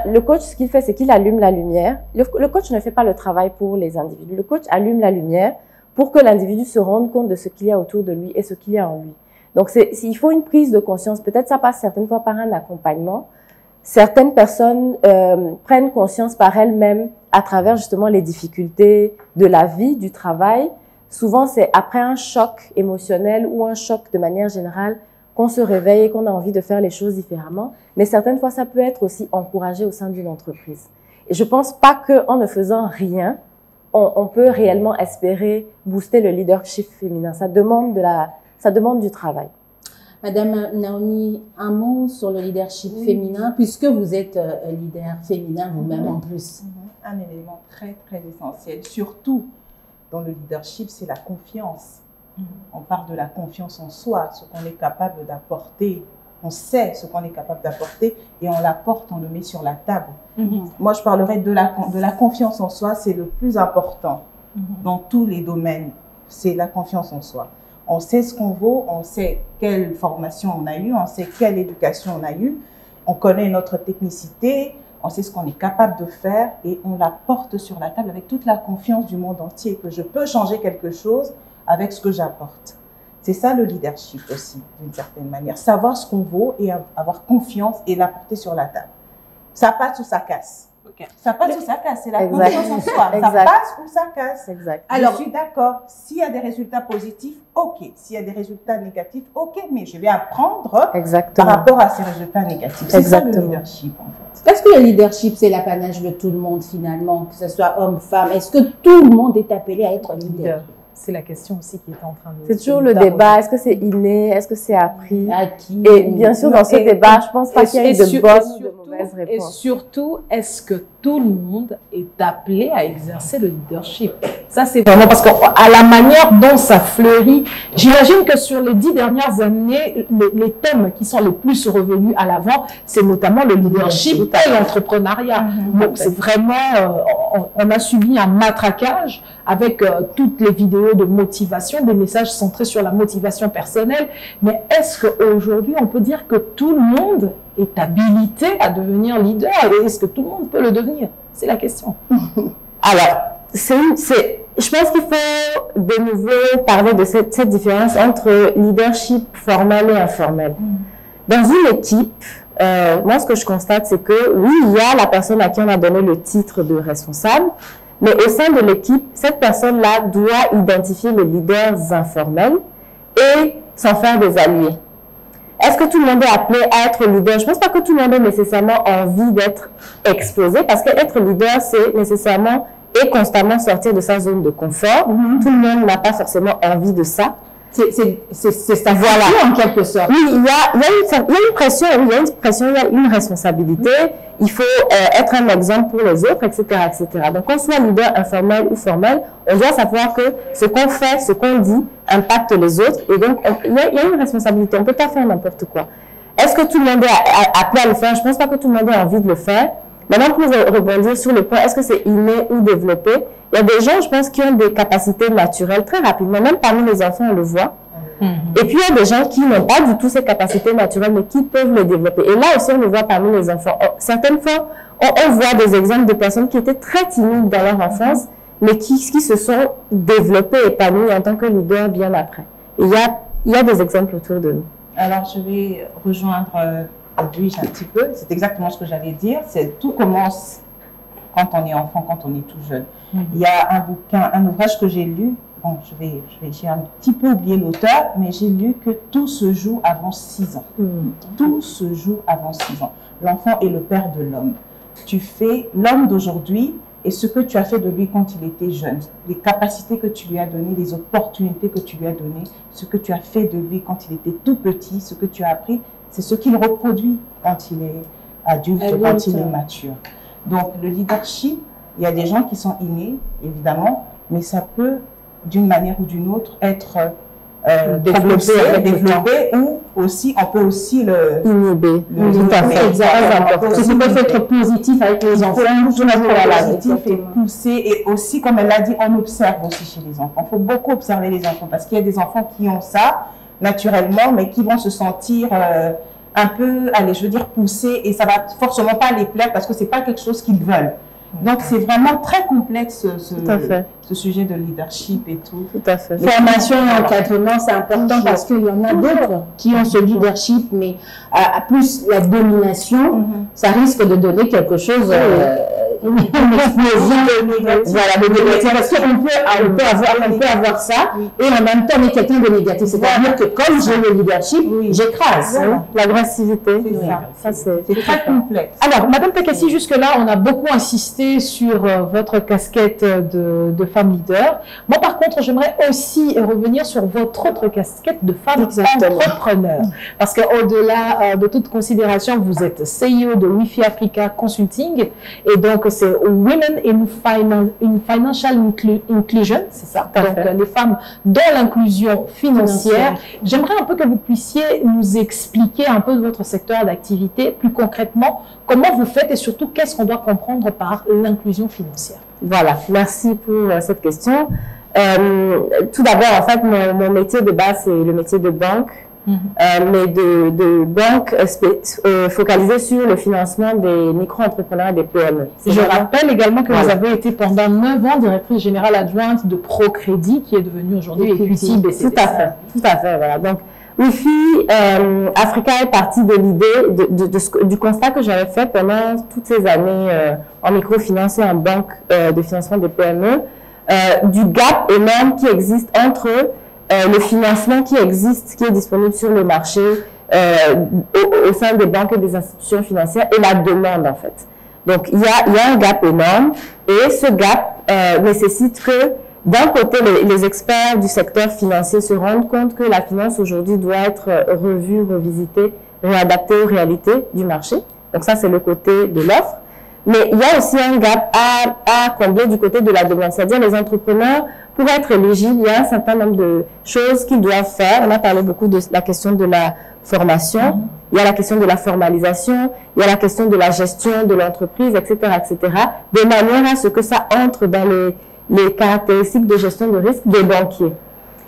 Le coach, ce qu'il fait, c'est qu'il allume la lumière. Le coach ne fait pas le travail pour les individus. Le coach allume la lumière pour que l'individu se rende compte de ce qu'il y a autour de lui et ce qu'il y a en lui. Donc il faut une prise de conscience. Peut-être ça passe certaines fois par un accompagnement. Certaines personnes prennent conscience par elles-mêmes à travers justement les difficultés de la vie, du travail. Souvent, c'est après un choc émotionnel ou un choc de manière générale qu'on se réveille et qu'on a envie de faire les choses différemment. Mais certaines fois, ça peut être aussi encouragé au sein d'une entreprise. Et je pense pas qu'en ne faisant rien, on peut réellement espérer booster le leadership féminin. Ça demande du travail. Madame Naomi, un mot sur le leadership féminin, puisque vous êtes leader féminin vous-même en plus. Un élément très, très essentiel, surtout dans le leadership, c'est la confiance. On parle de la confiance en soi, ce qu'on est capable d'apporter. On sait ce qu'on est capable d'apporter et on l'apporte, on le met sur la table. Moi, je parlerai de la confiance en soi, c'est le plus important dans tous les domaines. C'est la confiance en soi. On sait ce qu'on vaut, on sait quelle formation on a eue, on sait quelle éducation on a eue, on connaît notre technicité, on sait ce qu'on est capable de faire et on la porte sur la table avec toute la confiance du monde entier, que je peux changer quelque chose avec ce que j'apporte. C'est ça le leadership aussi, d'une certaine manière. Savoir ce qu'on vaut et avoir confiance et l'apporter sur la table. Ça passe ou ça casse. Ça passe ou ça casse, c'est la confiance en soi. Ça passe ou ça casse. Alors, je suis d'accord, s'il y a des résultats positifs, ok. S'il y a des résultats négatifs, ok. Mais je vais apprendre par rapport à ces résultats négatifs. C'est ça le leadership, en fait. Est-ce que le leadership, c'est l'apanage de tout le monde, finalement, que ce soit homme, femme? Est-ce que tout le monde est appelé à être leader? C'est la question aussi qui est en train de... C'est toujours le débat. Est-ce que c'est inné? Est-ce que c'est appris? Acquis. Et bien sûr, dans ce débat, je pense pas qu'il y ait de bonnes ou de mauvaises réponses. Et surtout, est-ce que tout le monde est appelé à exercer le leadership? Ça, c'est vraiment parce qu'à la manière dont ça fleurit, j'imagine que sur les 10 dernières années, les thèmes qui sont les plus revenus à l'avant, c'est notamment le leadership et l'entrepreneuriat. Donc, c'est vraiment... on a subi un matraquage avec toutes les vidéos de motivation, des messages centrés sur la motivation personnelle. Mais est-ce qu'aujourd'hui, on peut dire que tout le monde est habilité à devenir leader? Et est-ce que tout le monde peut le devenir? C'est la question. Alors, je pense qu'il faut de nouveau parler de cette différence entre leadership formel et informel. Dans une équipe, moi, ce que je constate, c'est que oui, il y a la personne à qui on a donné le titre de responsable, mais au sein de l'équipe, cette personne-là doit identifier les leaders informels et s'en faire des alliés. Est-ce que tout le monde est appelé à être leader? Je ne pense pas que tout le monde ait nécessairement envie d'être exposé, parce qu'être leader, c'est nécessairement et constamment sortir de sa zone de confort. Tout le monde n'a pas forcément envie de ça. C'est ça, voilà, en quelque sorte. Oui, il y a une pression, il y a une responsabilité. Il faut être un exemple pour les autres, etc., etc. Donc, qu'on soit leader informel ou formel, on doit savoir que ce qu'on fait, ce qu'on dit, impacte les autres. Et donc, il y a une responsabilité. On ne peut pas faire n'importe quoi. Est-ce que tout le monde est appelé à le faire? Je ne pense pas que tout le monde ait envie de le faire. Maintenant, pour rebondir sur le point, est-ce que c'est inné ou développé? Il y a des gens, je pense, qui ont des capacités naturelles très rapidement. Même parmi les enfants, on le voit. Et puis, il y a des gens qui n'ont pas du tout ces capacités naturelles, mais qui peuvent les développer. Et là aussi, on le voit parmi les enfants. Certaines fois, on voit des exemples de personnes qui étaient très timides dans leur enfance, mais qui se sont développées, épanouies en tant que leaders bien après. Et il y a des exemples autour de nous. Alors, je vais rejoindre Edwige un petit peu. C'est exactement ce que j'allais dire. Tout commence quand on est enfant, quand on est tout jeune. Il y a un bouquin, un ouvrage que j'ai lu. Bon, j'ai un petit peu oublié l'auteur, mais j'ai lu que tout se joue avant 6 ans. Tout se joue avant 6 ans. L'enfant est le père de l'homme. Tu fais l'homme d'aujourd'hui et ce que tu as fait de lui quand il était jeune, les capacités que tu lui as données, les opportunités que tu lui as données, ce que tu as fait de lui quand il était tout petit, ce que tu as appris, c'est ce qu'il reproduit quand il est adulte, quand il est mature. Donc, le leadership, il y a des gens qui sont innés, évidemment, mais ça peut, d'une manière ou d'une autre, être développé ou aussi, on peut aussi le inhiber. Tout à fait. Ça peut être positif avec les enfants. Positif et poussé. Et aussi, comme elle l'a dit, on observe aussi chez les enfants. Il faut beaucoup observer les enfants parce qu'il y a des enfants qui ont ça naturellement, mais qui vont se sentir un peu, allez, je veux dire, poussés et ça va forcément pas les plaire parce que c'est pas quelque chose qu'ils veulent. Donc, c'est vraiment très complexe ce sujet de leadership et tout. Tout à fait. Formation et encadrement, c'est important parce qu'il y en a d'autres qui ont ce leadership, mais à plus la domination, ça risque de donner quelque chose, une explosion de négatif. Parce qu'on peut avoir ça et en même temps, on est quelqu'un de négatif. C'est-à-dire que comme j'ai le leadership, j'écrase. L'agressivité, c'est très complexe. Alors, Madame Takassi, jusque-là, on a beaucoup insisté sur votre casquette de femme leader. Moi, par contre, j'aimerais aussi revenir sur votre autre casquette de femme entrepreneur. Parce qu'au-delà de toute considération, vous êtes CEO de Wi-Fi Africa Consulting. Et donc, c'est Women in Financial Inclusion, c'est ça. Donc, les femmes dans l'inclusion financière. J'aimerais un peu que vous puissiez nous expliquer un peu de votre secteur d'activité, plus concrètement, comment vous faites et surtout, qu'est-ce qu'on doit comprendre par l'inclusion financière. Voilà, merci pour cette question. Tout d'abord, en fait, mon métier de base, c'est le métier de banque, mais de banque focalisée sur le financement des micro-entrepreneurs et des PME. Je rappelle également que vous avez été pendant 9 ans directrice générale adjointe de Procrédit, qui est devenue aujourd'hui Equity BCD. Tout à fait, voilà. Donc, Wi-Fi Africa est partie de l'idée, du constat que j'avais fait pendant toutes ces années en microfinance et en banque de financement des PME, du gap énorme qui existe entre le financement qui est disponible sur le marché au sein des banques et des institutions financières et la demande en fait. Donc il y a un gap énorme et ce gap nécessite que d'un côté, les experts du secteur financier se rendent compte que la finance aujourd'hui doit être revue, revisitée, réadaptée aux réalités du marché. Donc ça, c'est le côté de l'offre. Mais il y a aussi un gap à combler du côté de la demande. C'est-à-dire les entrepreneurs, pour être éligibles, il y a un certain nombre de choses qu'ils doivent faire. On a parlé beaucoup de la question de la formation. Il y a la question de la formalisation. Il y a la question de la gestion de l'entreprise, etc., etc. De manière à ce que ça entre dans les caractéristiques de gestion de risque des banquiers.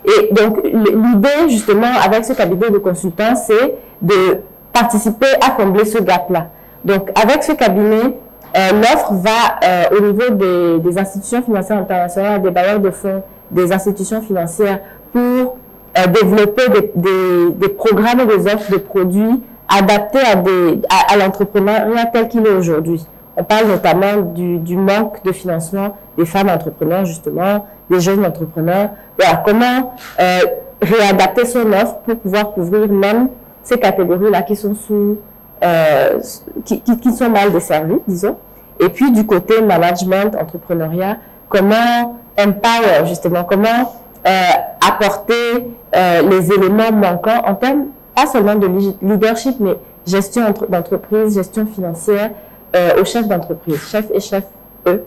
Et donc, l'idée, justement, avec ce cabinet de consultants, c'est de participer à combler ce gap-là. Donc, avec ce cabinet, l'offre va au niveau des institutions financières internationales, des bailleurs de fonds, des institutions financières pour développer des programmes et des offres de produits adaptés à l'entrepreneuriat tel qu'il est aujourd'hui. On parle notamment du manque de financement des femmes entrepreneurs, justement, des jeunes entrepreneurs. Voilà, comment réadapter son offre pour pouvoir couvrir même ces catégories-là qui sont qui sont mal desservies, disons. Et puis du côté management, entrepreneuriat, comment empower justement, comment apporter les éléments manquants en termes pas seulement de leadership, mais gestion d'entreprise, gestion financière aux chefs d'entreprise, chefs et chefs eux.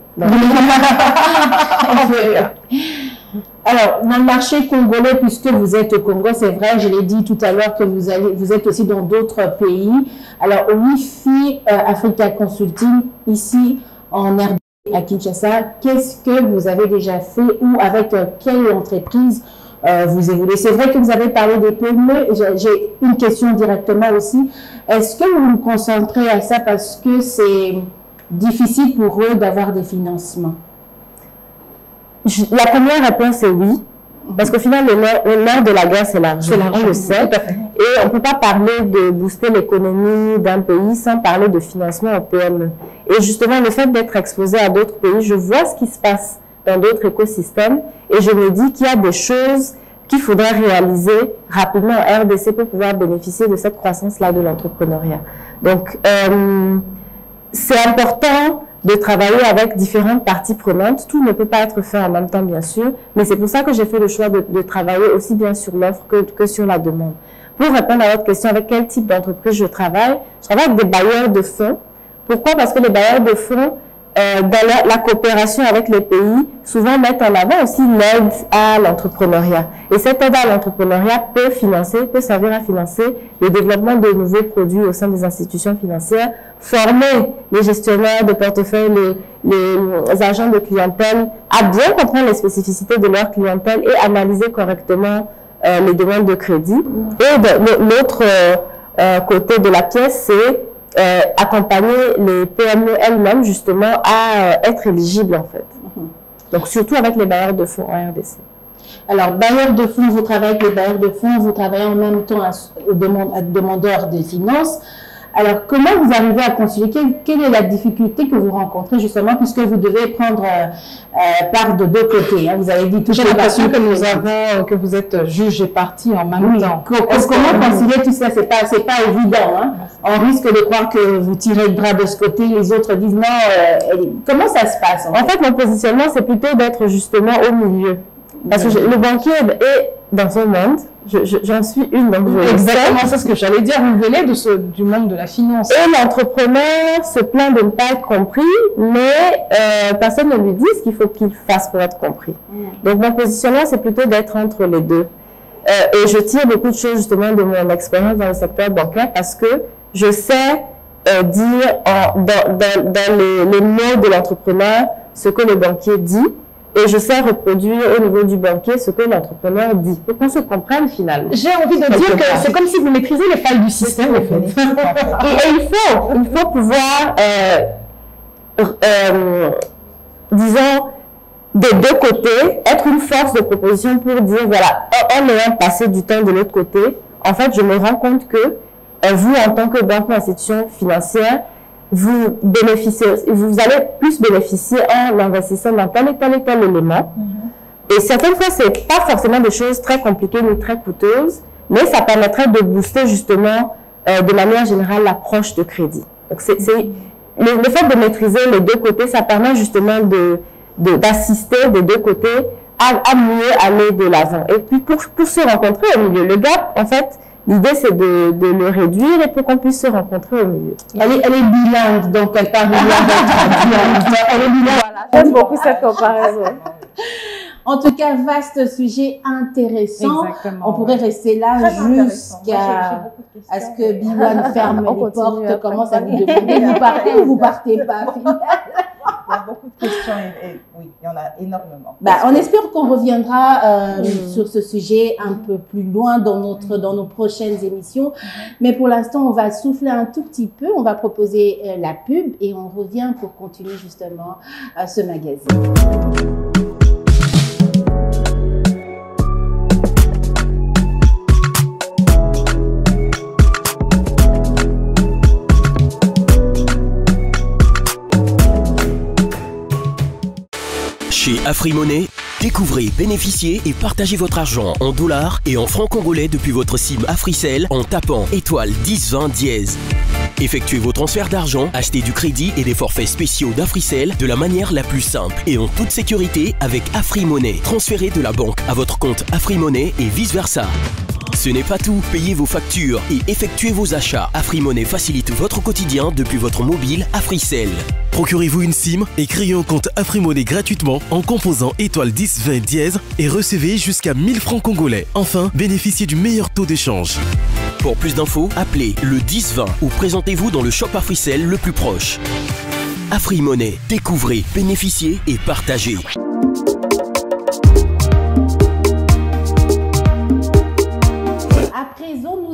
Alors, dans le marché congolais, puisque vous êtes au Congo, c'est vrai, je l'ai dit tout à l'heure que vous êtes aussi dans d'autres pays. Alors, au WIFI Africa Consulting, ici en RD à Kinshasa, qu'est-ce que vous avez déjà fait ou avec quelle entreprise vous évoluez? C'est vrai que vous avez parlé des PME. J'ai une question directement aussi. Est-ce que vous vous concentrez à ça parce que c'est difficile pour eux d'avoir des financements? La première réponse est oui, parce qu'au final, le nerf de la guerre, c'est l'argent, on le sait. Et on ne peut pas parler de booster l'économie d'un pays sans parler de financement au PME. Et justement, le fait d'être exposé à d'autres pays, je vois ce qui se passe dans d'autres écosystèmes et je me dis qu'il y a des choses qu'il faudrait réaliser rapidement en RDC pour pouvoir bénéficier de cette croissance-là de l'entrepreneuriat. Donc, c'est important de travailler avec différentes parties prenantes. Tout ne peut pas être fait en même temps, bien sûr, mais c'est pour ça que j'ai fait le choix de travailler aussi bien sur l'offre que sur la demande. Pour répondre à votre question, avec quel type d'entreprise je travaille avec des bailleurs de fonds. Pourquoi? Parce que les bailleurs de fonds, dans la coopération avec les pays, souvent mettent en avant aussi l'aide à l'entrepreneuriat. Et cette aide à l'entrepreneuriat peut servir à financer le développement de nouveaux produits au sein des institutions financières, former les gestionnaires de portefeuille, les agents de clientèle à bien comprendre les spécificités de leur clientèle et analyser correctement les demandes de crédit. Et de l'autre côté de la pièce, c'est accompagner les PME elles-mêmes justement à être éligibles en fait. Donc surtout avec les bailleurs de fonds en RDC. Alors, bailleurs de fonds, vous travaillez avec les bailleurs de fonds, vous travaillez en même temps aux demandeurs des finances. Alors, comment vous arrivez à concilier? Quelle est la difficulté que vous rencontrez justement puisque vous devez prendre part de deux côtés, hein? Vous avez dit tout J'ai l'impression que vous êtes juge et partie en même temps. Comment concilier tout ça? C'est pas évident, hein? On risque de croire que vous tirez le bras de ce côté, les autres disent non. Comment ça se passe? En fait, mon positionnement, c'est plutôt d'être justement au milieu. Parce que le banquier est dans son monde, j'en suis une. Donc exactement, c'est ce que j'allais dire, vous venez du monde de la finance. Et l'entrepreneur se plaint de ne pas être compris, mais personne ne lui dit ce qu'il faut qu'il fasse pour être compris. Donc mon positionnement, c'est plutôt d'être entre les deux. Et je tire beaucoup de choses justement de mon expérience dans le secteur bancaire parce que je sais dire dans les mots de l'entrepreneur ce que le banquier dit. Et je sais reproduire au niveau du banquier ce que l'entrepreneur dit, pour qu'on se comprenne finalement. J'ai envie de dire que c'est comme si vous maîtrisez les failles du système, en fait. Et il faut pouvoir, disons, des deux côtés, être une force de proposition pour dire, voilà, en ayant passé du temps de l'autre côté, en fait, je me rends compte que vous, en tant que banque ou institution financière, vous allez plus bénéficier en investissant dans tel et tel élément. Et certaines fois, c'est pas forcément des choses très compliquées ni très coûteuses, mais ça permettrait de booster justement de manière générale l'approche de crédit. Donc le fait de maîtriser les deux côtés, ça permet justement d'assister des deux côtés à mieux aller de l'avant. Et puis pour se rencontrer au milieu, le gap, en fait, l'idée, c'est de le réduire et pour qu'on puisse se rencontrer au milieu. Elle est bilingue, donc elle parle bien elle est bilingue. Voilà, j'aime beaucoup cette comparaison. En tout cas, vaste sujet intéressant. Exactement. On pourrait rester là jusqu'à ce que Biwan ferme les portes, commence à vous demander, vous partez ou vous partez pas? Il y a beaucoup de questions et oui, il y en a énormément. On espère qu'on reviendra sur ce sujet un peu plus loin dans nos prochaines émissions. Mais pour l'instant, on va souffler un tout petit peu. On va proposer la pub et on revient pour continuer justement ce magazine. Chez Afrimoney, Découvrez, bénéficiez et partagez votre argent en dollars et en francs congolais depuis votre SIM Africell en tapant étoile 10 20 dièse. Effectuez vos transferts d'argent, achetez du crédit et des forfaits spéciaux d'Africell de la manière la plus simple et en toute sécurité avec AfriMoney. Transférez de la banque à votre compte AfriMoney et vice-versa. Ce n'est pas tout, payez vos factures et effectuez vos achats. AfriMoney facilite votre quotidien depuis votre mobile Africell. Procurez-vous une SIM et créez un compte AfriMoney gratuitement en composant étoile 10 20 dièse et recevez jusqu'à 1000 francs congolais. Enfin, bénéficiez du meilleur taux d'échange. Pour plus d'infos, appelez le 10 20 ou présentez-vous dans le shop Africell le plus proche. AfriMoney, découvrez, bénéficiez et partagez.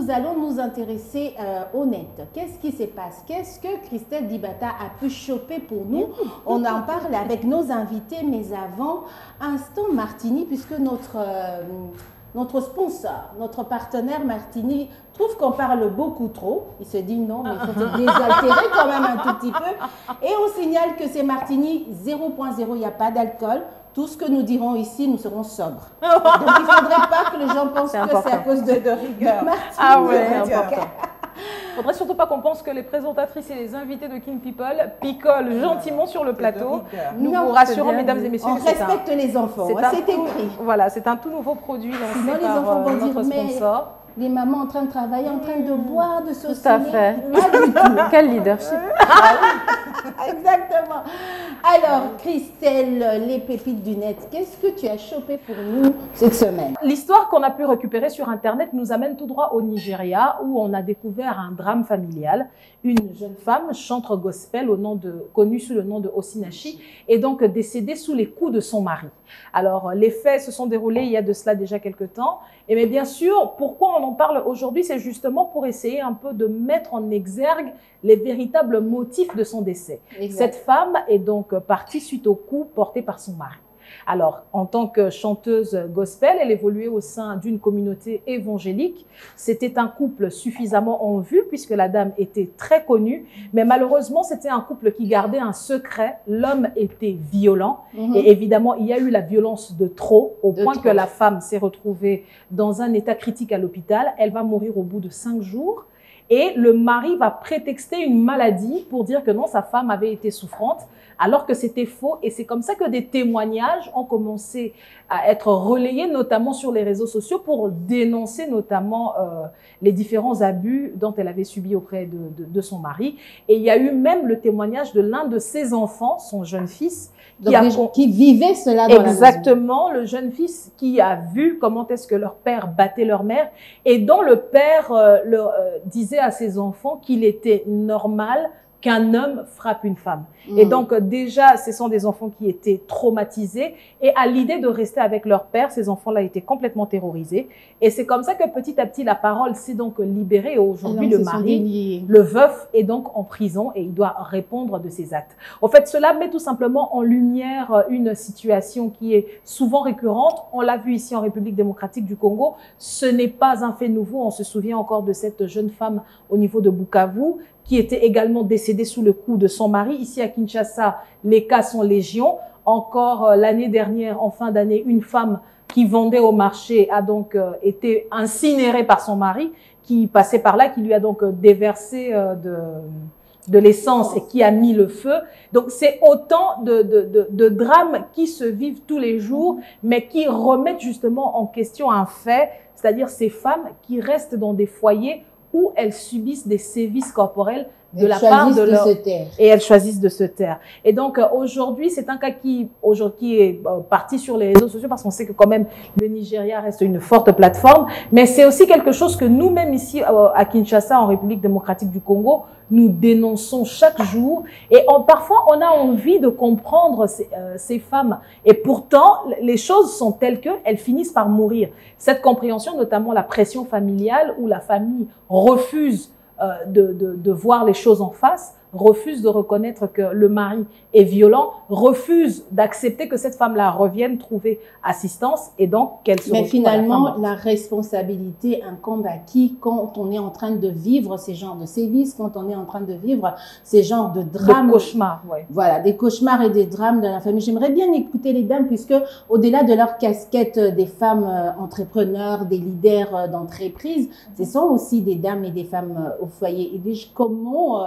Nous allons nous intéresser au net. Qu'est-ce qui se passe? Qu'est-ce que Christelle Dibata a pu choper pour nous? On en parle avec nos invités, mais avant, Instant Martini, puisque notre sponsor, notre partenaire Martini, trouve qu'on parle beaucoup trop. Il se dit non, mais il faut se désaltérer quand même un tout petit peu. Et on signale que c'est Martini 0.0, il n'y a pas d'alcool. Tout ce que nous dirons ici, nous serons sobres. Donc, il ne faudrait pas que les gens pensent que c'est à cause de rigueur. Ah ouais, c'est important. Il ne faudrait surtout pas qu'on pense que les présentatrices et les invités de King People picolent gentiment sur le plateau. Nous vous rassurons, mesdames et messieurs, on respecte les enfants. C'est écrit. Voilà, c'est un tout nouveau produit lancé Sinon, les enfants vont notre dire, sponsor. Les mamans en train de travailler, en train de boire, de sauciner. Tout à fait. Pas du tout. Quel leadership. Exactement. Alors, Christelle, les pépites du net, qu'est-ce que tu as chopé pour nous cette semaine? L'histoire qu'on a pu récupérer sur Internet nous amène tout droit au Nigeria, où on a découvert un drame familial. Une jeune femme, chanteur gospel connue sous le nom de Osinachi, est donc décédée sous les coups de son mari. Alors, les faits se sont déroulés il y a de cela déjà quelques temps. Et mais bien sûr, pourquoi on en parle aujourd'hui, c'est justement pour essayer un peu de mettre en exergue les véritables motifs de son décès. Exact. Cette femme est donc partie suite aux coups portés par son mari. Alors, en tant que chanteuse gospel, elle évoluait au sein d'une communauté évangélique. C'était un couple suffisamment en vue puisque la dame était très connue, mais malheureusement, c'était un couple qui gardait un secret. L'homme était violent et évidemment, il y a eu la violence de trop au point que la femme s'est retrouvée dans un état critique à l'hôpital. Elle va mourir au bout de 5 jours. Et le mari va prétexter une maladie pour dire que non, sa femme avait été souffrante, alors que c'était faux. Et c'est comme ça que des témoignages ont commencé à être relayés, notamment sur les réseaux sociaux, pour dénoncer notamment les différents abus dont elle avait subi auprès de son mari. Et il y a eu même le témoignage de l'un de ses enfants, son jeune fils, qui vivait cela dans exactement, le jeune fils qui a vu comment est-ce que leur père battait leur mère et dont le père disait à ses enfants qu'il était normal qu'un homme frappe une femme. Et donc, déjà, ce sont des enfants qui étaient traumatisés. Et à l'idée de rester avec leur père, ces enfants-là étaient complètement terrorisés. Et c'est comme ça que petit à petit, la parole s'est donc libérée. Et aujourd'hui, le mari, le veuf, est donc en prison et il doit répondre de ses actes. En fait, cela met tout simplement en lumière une situation qui est souvent récurrente. On l'a vu ici en République démocratique du Congo. Ce n'est pas un fait nouveau. On se souvient encore de cette jeune femme au niveau de Bukavu, qui était également décédée sous le coup de son mari. Ici à Kinshasa, les cas sont légion. Encore l'année dernière, en fin d'année, une femme qui vendait au marché a donc été incinérée par son mari, qui passait par là, qui lui a donc déversé de l'essence et qui a mis le feu. Donc c'est autant de drames qui se vivent tous les jours, mais qui remettent justement en question un fait, c'est-à-dire ces femmes qui restent dans des foyers où elles subissent des sévices corporels de la part de leur... Et elles choisissent de se taire. Et donc, aujourd'hui, c'est un cas qui est parti sur les réseaux sociaux parce qu'on sait que quand même, le Nigeria reste une forte plateforme. Mais c'est aussi quelque chose que nous-mêmes ici, à Kinshasa, en République démocratique du Congo, nous dénonçons chaque jour. Et parfois, on a envie de comprendre ces femmes. Et pourtant, les choses sont telles qu'elles finissent par mourir. Cette compréhension, notamment la pression familiale où la famille refuse de voir les choses en face, refuse de reconnaître que le mari est violent, refuse d'accepter que cette femme-là revienne trouver assistance et donc qu'elle se retrouve. Mais finalement, la responsabilité incombe à qui quand on est en train de vivre ces genres de sévices, quand on est en train de vivre ces genres de drames. Des cauchemars, ouais. Voilà, des cauchemars et des drames de la famille. J'aimerais bien écouter les dames puisque au-delà de leur casquette des femmes entrepreneurs, des leaders d'entreprise, ce sont aussi des dames et des femmes au foyer. Et déjà, comment...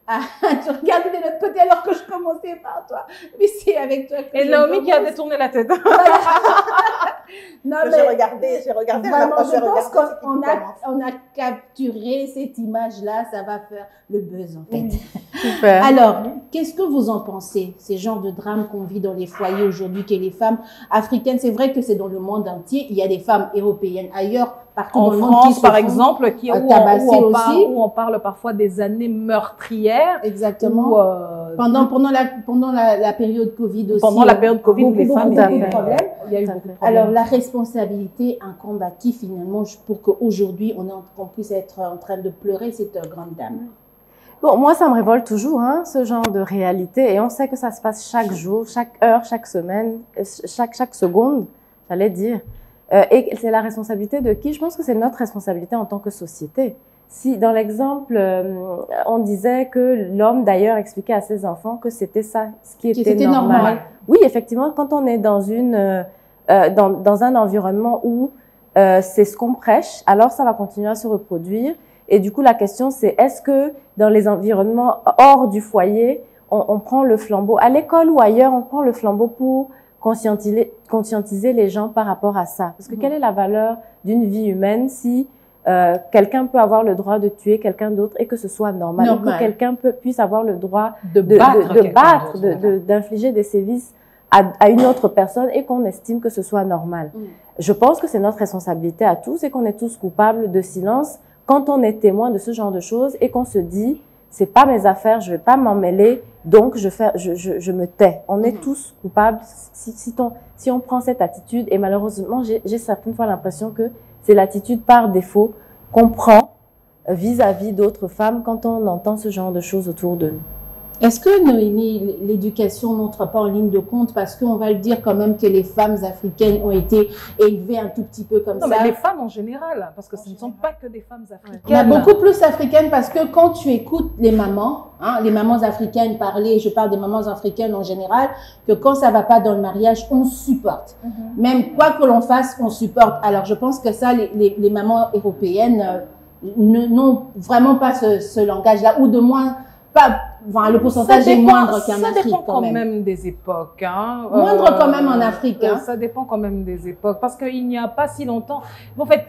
tu regardais de l'autre côté alors que je commençais par toi. Mais c'est avec toi que et Naomi qui a détourné la tête. Non, j'ai regardé. Vraiment, je pense qu'on a capturé cette image-là. Ça va faire le buzz, en fait. Super. Alors, qu'est-ce que vous en pensez, ces genres de drames qu'on vit dans les foyers aujourd'hui, que les femmes africaines, c'est vrai que c'est dans le monde entier, il y a des femmes européennes ailleurs, partout en dans le monde France, par exemple, où on parle parfois des années meurtrières. Exactement. Où, pendant la période Covid aussi. Pendant la période Covid, les femmes avaient des problèmes. Il y a eu beaucoup de problèmes. Alors, la responsabilité incombe à qui finalement pour qu'aujourd'hui, on puisse être en train de pleurer cette grande dame? Bon, moi, ça me révolte toujours, hein, ce genre de réalité. Et on sait que ça se passe chaque jour, chaque heure, chaque semaine, chaque seconde, j'allais dire. Et c'est la responsabilité de qui? Je pense que c'est notre responsabilité en tant que société. Si, dans l'exemple, on disait que l'homme, d'ailleurs, expliquait à ses enfants que c'était ça, ce qui était normal. Oui, effectivement, quand on est dans dans un environnement où c'est ce qu'on prêche, alors ça va continuer à se reproduire. Et du coup, la question, c'est est-ce que dans les environnements hors du foyer, on prend le flambeau, à l'école ou ailleurs, on prend le flambeau pour conscientiser les gens par rapport à ça? Parce que quelle est la valeur d'une vie humaine si quelqu'un peut avoir le droit de tuer quelqu'un d'autre et que ce soit normal, ou que quelqu'un puisse avoir le droit de battre, d'infliger des sévices à une autre personne et qu'on estime que ce soit normal. Je pense que c'est notre responsabilité à tous et qu'on est tous coupables de silence quand on est témoin de ce genre de choses et qu'on se dit c'est pas mes affaires, je vais pas m'en mêler, donc je me tais. On est tous coupables si on prend cette attitude, et malheureusement j'ai certaines fois l'impression que c'est l'attitude par défaut qu'on prend vis-à-vis d'autres femmes quand on entend ce genre de choses autour de nous. Est-ce que, Noémie, l'éducation n'entre pas en ligne de compte parce qu'on va le dire quand même que les femmes africaines ont été élevées un tout petit peu comme ça? Mais les femmes en général, parce que ce ne sont pas que des femmes africaines. Il y a beaucoup plus africaines parce que quand tu écoutes les mamans africaines parler, je parle des mamans africaines en général, que quand ça ne va pas dans le mariage, on supporte. Même quoi que l'on fasse, on supporte. Alors je pense que ça, les mamans européennes n'ont vraiment pas ce langage-là, ou de moins pas. Enfin, le pourcentage est moindre qu'en Afrique. Ça dépend quand même des époques. Hein. Moindre quand même en Afrique. Hein. Ça dépend quand même des époques. Parce qu'il n'y a pas si longtemps... En fait,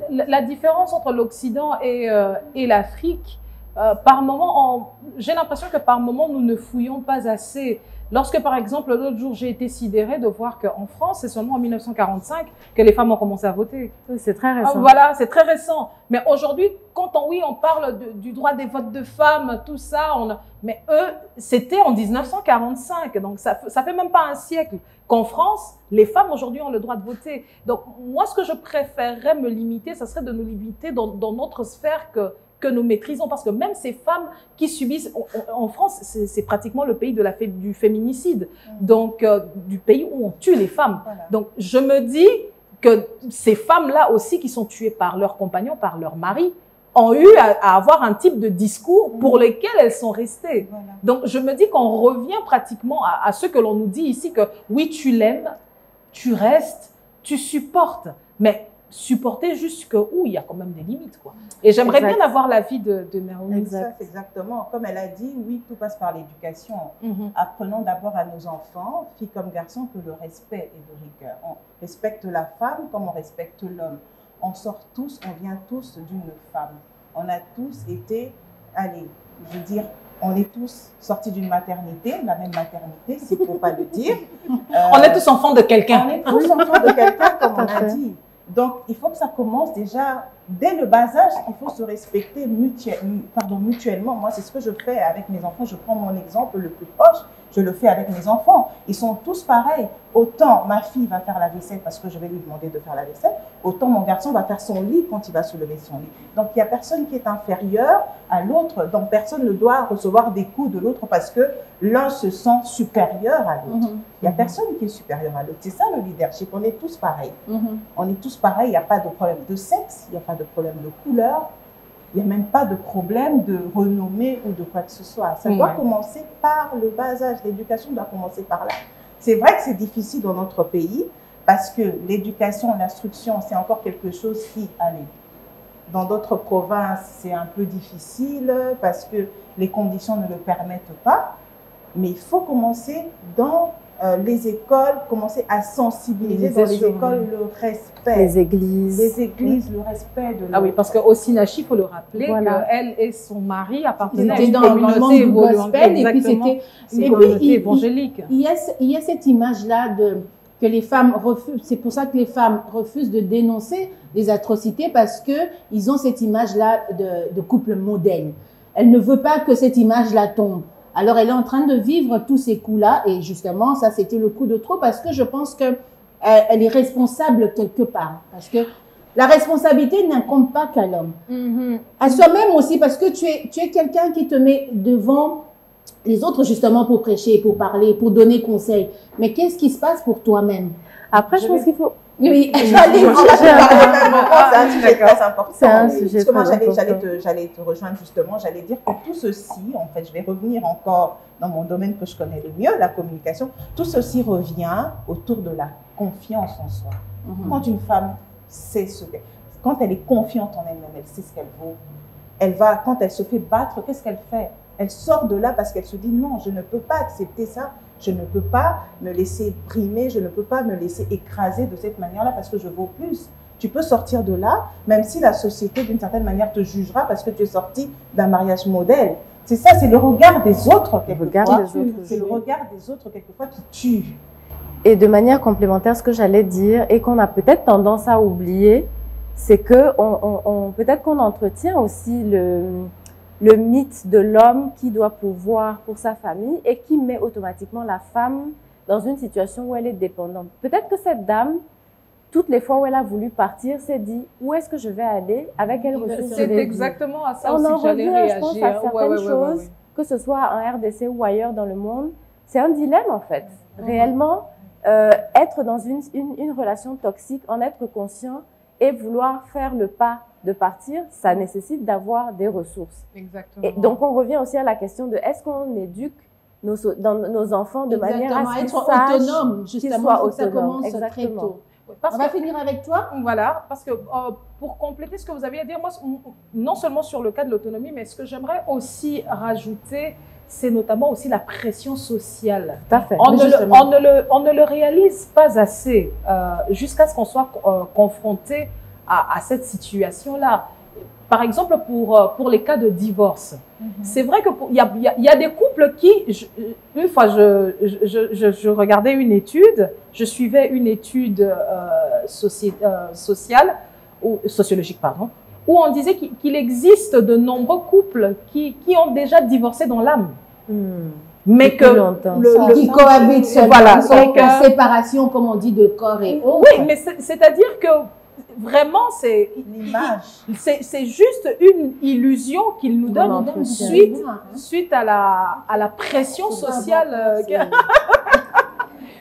la différence entre l'Occident et l'Afrique, par moment, j'ai l'impression que par moment, nous ne fouillons pas assez. Lorsque, par exemple, l'autre jour, j'ai été sidérée de voir qu'en France, c'est seulement en 1945 que les femmes ont commencé à voter. Oui, c'est très récent. Voilà, c'est très récent. Mais aujourd'hui, quand on parle du droit des votes de femmes, tout ça, mais eux, c'était en 1945. Donc, ça fait même pas un siècle qu'en France, les femmes aujourd'hui ont le droit de voter. Donc, moi, ce que je préférerais me limiter, ça serait de nous limiter dans notre sphère que nous maîtrisons, parce que même ces femmes qui subissent, en France, c'est pratiquement le pays du féminicide, donc du pays où on tue les femmes. Voilà. Donc je me dis que ces femmes-là aussi qui sont tuées par leurs compagnons, par leur mari, ont eu à avoir un type de discours pour lesquels elles sont restées. Voilà. Donc je me dis qu'on revient pratiquement à ce que l'on nous dit ici, que oui, tu l'aimes, tu restes, tu supportes, mais supporter jusqu'où il y a quand même des limites, quoi. Et j'aimerais bien avoir l'avis de Naomi. Exact. Exactement. Comme elle a dit, oui, tout passe par l'éducation. Apprenons d'abord à nos enfants, filles comme garçons, que le respect est de rigueur. On respecte la femme comme on respecte l'homme. On sort tous, on vient tous d'une femme. On a tous été, allez, je veux dire, on est tous sortis d'une maternité, la même maternité, s'il ne faut pas le dire. On est tous enfants de quelqu'un. On est tous enfants de quelqu'un, comme on a dit. Donc, il faut que ça commence déjà dès le bas âge. Il faut se respecter mutuellement. Moi, c'est ce que je fais avec mes enfants. Je prends mon exemple le plus proche. Je le fais avec mes enfants. Ils sont tous pareils. Autant ma fille va faire la vaisselle parce que je vais lui demander de faire la vaisselle, autant mon garçon va faire son lit quand il va soulever son lit. Donc, il n'y a personne qui est inférieur à l'autre. Donc, personne ne doit recevoir des coups de l'autre parce que l'un se sent supérieur à l'autre. Il n'y a personne qui est supérieur à l'autre. C'est ça le leadership. On est tous pareils. On est tous pareils. Il n'y a pas de problème de sexe, il n'y a pas de problème de couleur. Il n'y a même pas de problème de renommée ou de quoi que ce soit. Ça doit commencer par le bas âge. L'éducation doit commencer par là. C'est vrai que c'est difficile dans notre pays parce que l'éducation, l'instruction, c'est encore quelque chose qui, allez, dans d'autres provinces, c'est un peu difficile parce que les conditions ne le permettent pas. Mais il faut commencer dans les écoles, commencer à sensibiliser dans les écoles le respect. Les églises. Les églises, le respect de l'autre. Ah oui, parce qu'au Sinachi, il faut le rappeler, qu'elle et son mari appartenaient à une dans le monde communauté du gospel, et puis c'était une communauté évangélique. Il y a cette image-là que les femmes refusent. C'est pour ça que les femmes refusent de dénoncer les atrocités parce que ils ont cette image-là de couple modèle. Elle ne veut pas que cette image-là tombe. Alors, elle est en train de vivre tous ces coups-là et justement, ça, c'était le coup de trop parce que je pense que elle est responsable quelque part. Parce que la responsabilité n'incombe pas qu'à l'homme. À soi-même aussi, parce que tu es quelqu'un qui te met devant les autres justement pour prêcher, pour parler, pour donner conseil. Mais qu'est-ce qui se passe pour toi-même? Après, je pense qu'il faut... Oui, c'est un sujet très important. C'est un sujet très important. J'allais te rejoindre justement, j'allais dire que tout ceci, en fait, je vais revenir encore dans mon domaine que je connais le mieux, la communication, tout ceci revient autour de la confiance en soi. Quand une femme sait quand elle est confiante en elle-même, elle sait ce qu'elle vaut, quand elle se fait battre, qu'est-ce qu'elle fait? Elle sort de là parce qu'elle se dit non, je ne peux pas accepter ça. Je ne peux pas me laisser brimer, je ne peux pas me laisser écraser de cette manière-là parce que je vaux plus. Tu peux sortir de là, même si la société, d'une certaine manière, te jugera parce que tu es sorti d'un mariage modèle. C'est ça, c'est le regard des autres, quelquefois. C'est le regard des autres, quelquefois, qui tue. Et de manière complémentaire, ce que j'allais dire, et qu'on a peut-être tendance à oublier, c'est que peut-être qu'on entretient aussi le mythe de l'homme qui doit pourvoir pour sa famille et qui met automatiquement la femme dans une situation où elle est dépendante. Peut-être que cette dame, toutes les fois où elle a voulu partir, s'est dit « Où est-ce que je vais aller? Avec quelle ressource ?» C'est exactement à ça on aussi en que j'allais revient, réagir. je pense, à certaines choses, que ce soit en RDC ou ailleurs dans le monde. C'est un dilemme en fait. Réellement, être dans une relation toxique, en être conscient et vouloir faire le pas de partir, ça nécessite d'avoir des ressources. Exactement. Et donc, on revient aussi à la question de est-ce qu'on éduque nos enfants de manière à être sachent autonome, justement, ça commence très tôt. On va finir avec toi. Voilà, parce que pour compléter ce que vous aviez à dire, moi, non seulement sur le cas de l'autonomie, mais ce que j'aimerais aussi rajouter, c'est notamment aussi la pression sociale. Tout à fait. On ne le réalise pas assez jusqu'à ce qu'on soit confronté à cette situation-là. Par exemple, pour les cas de divorce, c'est vrai qu'il y a des couples qui, une fois, je regardais une étude, je suivais une étude sociologique, pardon, où on disait qu'il existe de nombreux couples qui ont déjà divorcé dans l'âme. Mais que qui cohabitent seulement, voilà, en séparation, comme on dit, de corps et eau. Oui, mais c'est-à-dire que vraiment, c'est juste une illusion qu'il nous donne suite à la pression sociale.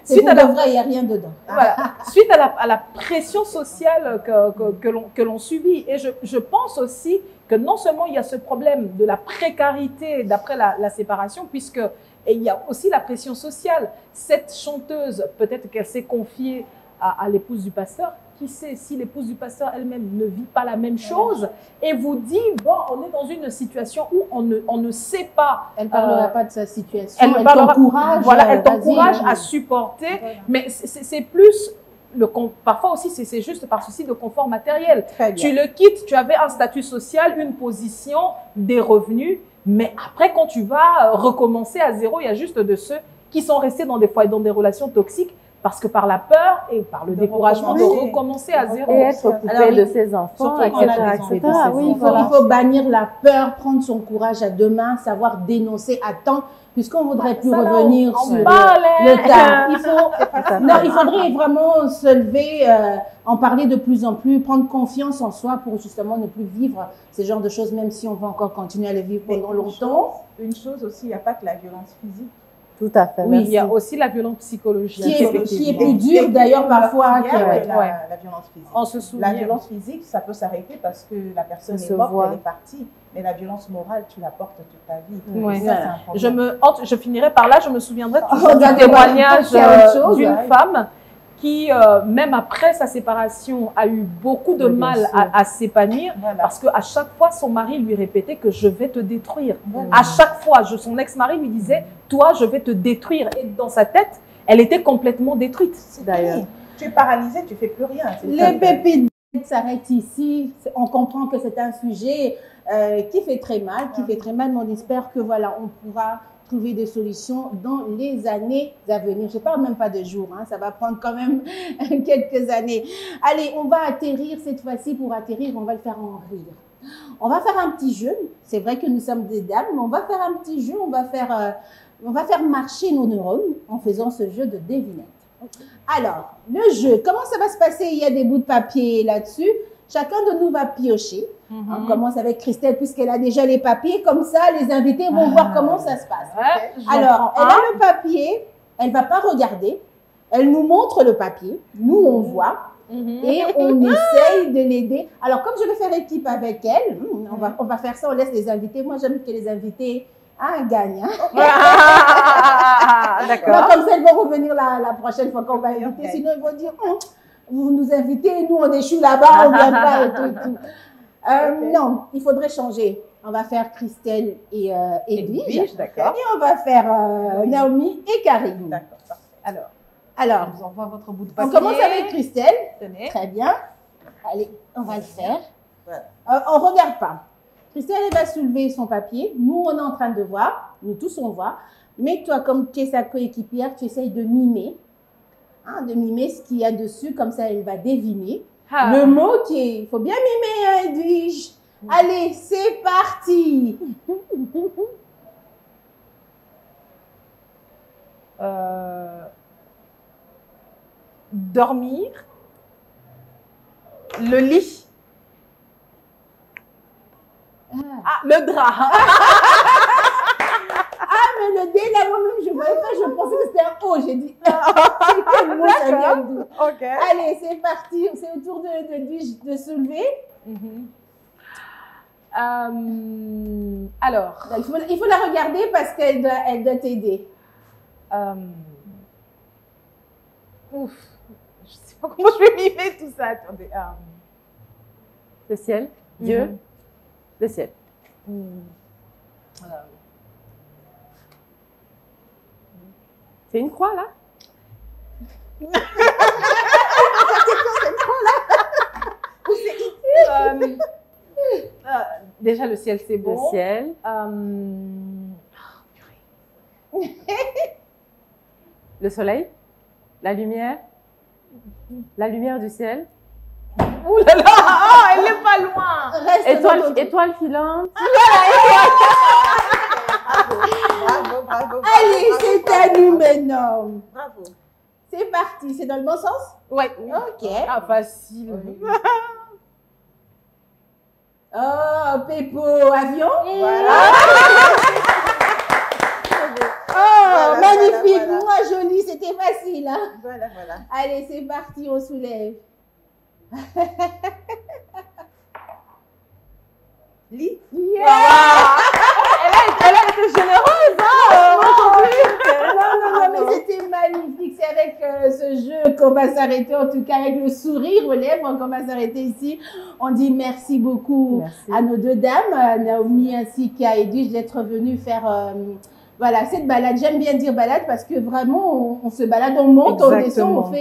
Suite à la vraie, il n'y a rien dedans. Voilà. Suite à la pression sociale que l'on subit. Et je pense aussi que non seulement il y a ce problème de la précarité d'après la séparation, puisque il y a aussi la pression sociale. Cette chanteuse, peut-être qu'elle s'est confiée à l'épouse du pasteur. Qui sait si l'épouse du pasteur elle-même ne vit pas la même chose et vous dit, bon, on est dans une situation où on ne sait pas. Elle ne parlera pas de sa situation, elle t'encourage. Voilà, elle t'encourage à supporter, mais c'est plus, parfois aussi c'est juste par souci de confort matériel. Tu le quittes, tu avais un statut social, une position, des revenus, mais après quand tu vas recommencer à zéro, il y a juste de ceux qui sont restés dans des relations toxiques. parce que par la peur et par le découragement de recommencer à zéro. Et être occupé de ses enfants, etc. Oui, il faut bannir la peur, prendre son courage à deux mains, savoir dénoncer à temps, puisqu'on ne voudrait plus revenir sur le tas. Il faudrait vraiment se lever, en parler de plus en plus, prendre confiance en soi pour justement ne plus vivre ce genre de choses, même si on va encore continuer à les vivre pendant longtemps. Une chose aussi, il n'y a pas que la violence physique. Tout à fait. Oui, il y a aussi la violence psychologique. Qui est plus dure d'ailleurs parfois que la violence physique. On se souvient. La violence physique, ça peut s'arrêter parce que la personne est morte, elle est partie. Mais la violence morale, tu la portes toute ta vie. Ouais. Ça, c'est un problème. Je finirai par là, je me souviendrai toujours du témoignage d'une femme qui, même après sa séparation, a eu beaucoup de mal à s'épanouir parce qu'à chaque fois, son mari lui répétait que je vais te détruire. À chaque fois, son ex-mari lui disait, toi, je vais te détruire. Et dans sa tête, elle était complètement détruite, d'ailleurs. Tu es paralysée, tu ne fais plus rien. Les pépites s'arrêtent ici. On comprend que c'est un sujet qui fait très mal, mais on espère que voilà, on pourra trouver des solutions dans les années à venir. Je ne parle même pas de jours, hein, ça va prendre quand même quelques années. Allez, on va atterrir cette fois-ci. Pour atterrir, on va le faire en rire. On va faire un petit jeu. C'est vrai que nous sommes des dames, mais on va faire un petit jeu. On va faire marcher nos neurones en faisant ce jeu de devinette. Alors, le jeu, comment ça va se passer? Il y a des bouts de papier là-dessus. Chacun de nous va piocher. On commence avec Christelle puisqu'elle a déjà les papiers. Comme ça, les invités vont voir comment ça se passe. Alors, elle a le papier. Elle ne va pas regarder. Elle nous montre le papier. Nous, on voit. Et on essaye de l'aider. Alors, comme je vais faire équipe avec elle, on va faire ça. On laisse les invités. Moi, j'aime que les invités gagnent. D'accord. Comme ça, elles vont revenir la prochaine fois qu'on va inviter. Sinon, ils vont dire... vous nous invitez, nous on échoue là-bas, on ne vient pas et tout. Non, il faudrait changer. On va faire Christelle et Edwige. D'accord. Et on va faire Naomi et Karine. D'accord. Alors, je vous envoie votre bout de papier. On commence avec Christelle. Tenez. Très bien. Allez, on va le faire. On ne regarde pas. Christelle, elle va soulever son papier. Nous, on est en train de voir. Nous tous, on voit. Mais toi, comme tu es sa coéquipière, tu essayes de mimer. De mimer ce qu'il y a dessus, comme ça elle va deviner. Le mot qui est... Il faut bien mimer, Edwige. Allez, c'est parti. Dormir. Le lit. Le drap. Mais le D, là, moi-même, je ne voyais pas, je pensais que c'était un O. J'ai dit, c'est quel mot ça vient d'où? Allez, c'est parti. C'est au tour de soulever. Alors. Il faut la regarder parce qu'elle doit t'aider. Ouf. Je ne sais pas comment je vais mimer tout ça. Attendez. Le ciel. Dieu. Le ciel. C'est une croix, là? Déjà, le ciel, c'est bon. Le ciel. Le soleil. La lumière. La lumière du ciel. Ouh là là, elle n'est pas loin. Étoile filante. Bravo. Allez, c'est à nous maintenant. Bravo. C'est parti. C'est dans le bon sens? Oui. Ok. Facile. Oh, Pépo, avion. Voilà. Oh, magnifique. Voilà. Moi, joli, c'était facile. Hein? Voilà. Allez, c'est parti, on soulève. Lit. Yeah. Elle a été généreuse, hein, Non, mais c'était magnifique. C'est avec ce jeu qu'on va s'arrêter, en tout cas avec le sourire aux lèvres qu'on va s'arrêter ici. On dit merci beaucoup à nos deux dames, Naomi ainsi qu'à Edwige, d'être venues faire cette balade. J'aime bien dire balade parce que vraiment, on se balade, on monte, on descend,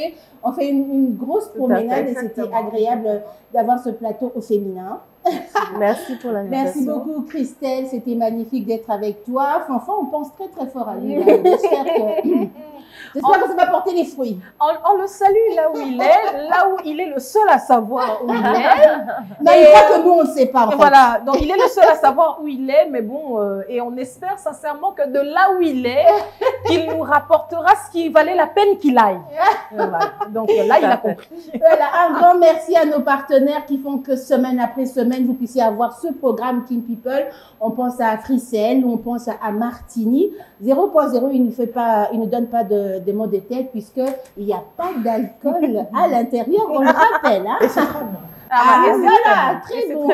on fait une grosse promenade et c'était agréable d'avoir ce plateau au féminin. Merci pour l'invitation. Merci beaucoup, Christelle. C'était magnifique d'être avec toi. Fanfan, on pense très, très fort à lui. J'espère que ça va porter les fruits. On le salue là où il est le seul à savoir où il est. Mais il croit que nous, on ne sait pas. En fait. Voilà, donc il est le seul à savoir où il est, mais bon, et on espère sincèrement que de là où il est, qu'il nous rapportera ce qui valait la peine qu'il aille. Voilà. Donc là, il a compris. Voilà, un grand merci à nos partenaires qui font que semaine après semaine, vous puissiez avoir ce programme Kin People. On pense à Frissel, on pense à Martini. 0.0, il ne donne pas de mots de tête puisqu'il n'y a pas d'alcool à l'intérieur, on le rappelle. Hein? Et c'est très bon. Voilà, très bon.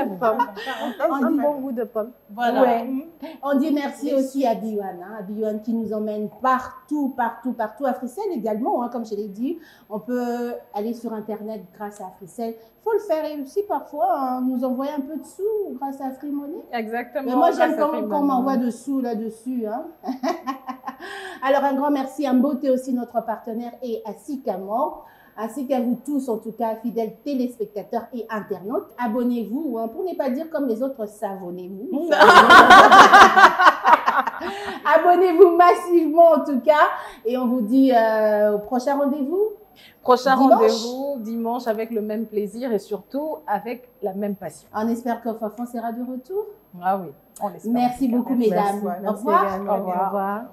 On dit bon goût de pomme. Voilà. Ouais. On dit merci aussi à Biwan, hein, qui nous emmène partout à Frissel également, hein, comme je l'ai dit. On peut aller sur Internet grâce à Frissel. Il faut le faire et aussi parfois hein, nous envoyer un peu de sous grâce à Free Money. Exactement. Mais moi, j'aime quand on m'envoie de sous là-dessus. Hein. Alors, un grand merci à Mbote aussi, notre partenaire, et à Sycamore. Ainsi qu'à vous tous, en tout cas, fidèles téléspectateurs et internautes. Abonnez-vous, hein, pour ne pas dire comme les autres, savonnez-vous. Abonnez-vous massivement, en tout cas. Et on vous dit au prochain rendez-vous. Prochain rendez-vous dimanche avec le même plaisir et surtout avec la même passion. On espère que Fafan sera de retour. Ah oui, on espère. Merci beaucoup, mesdames. Merci. Au revoir. Au revoir.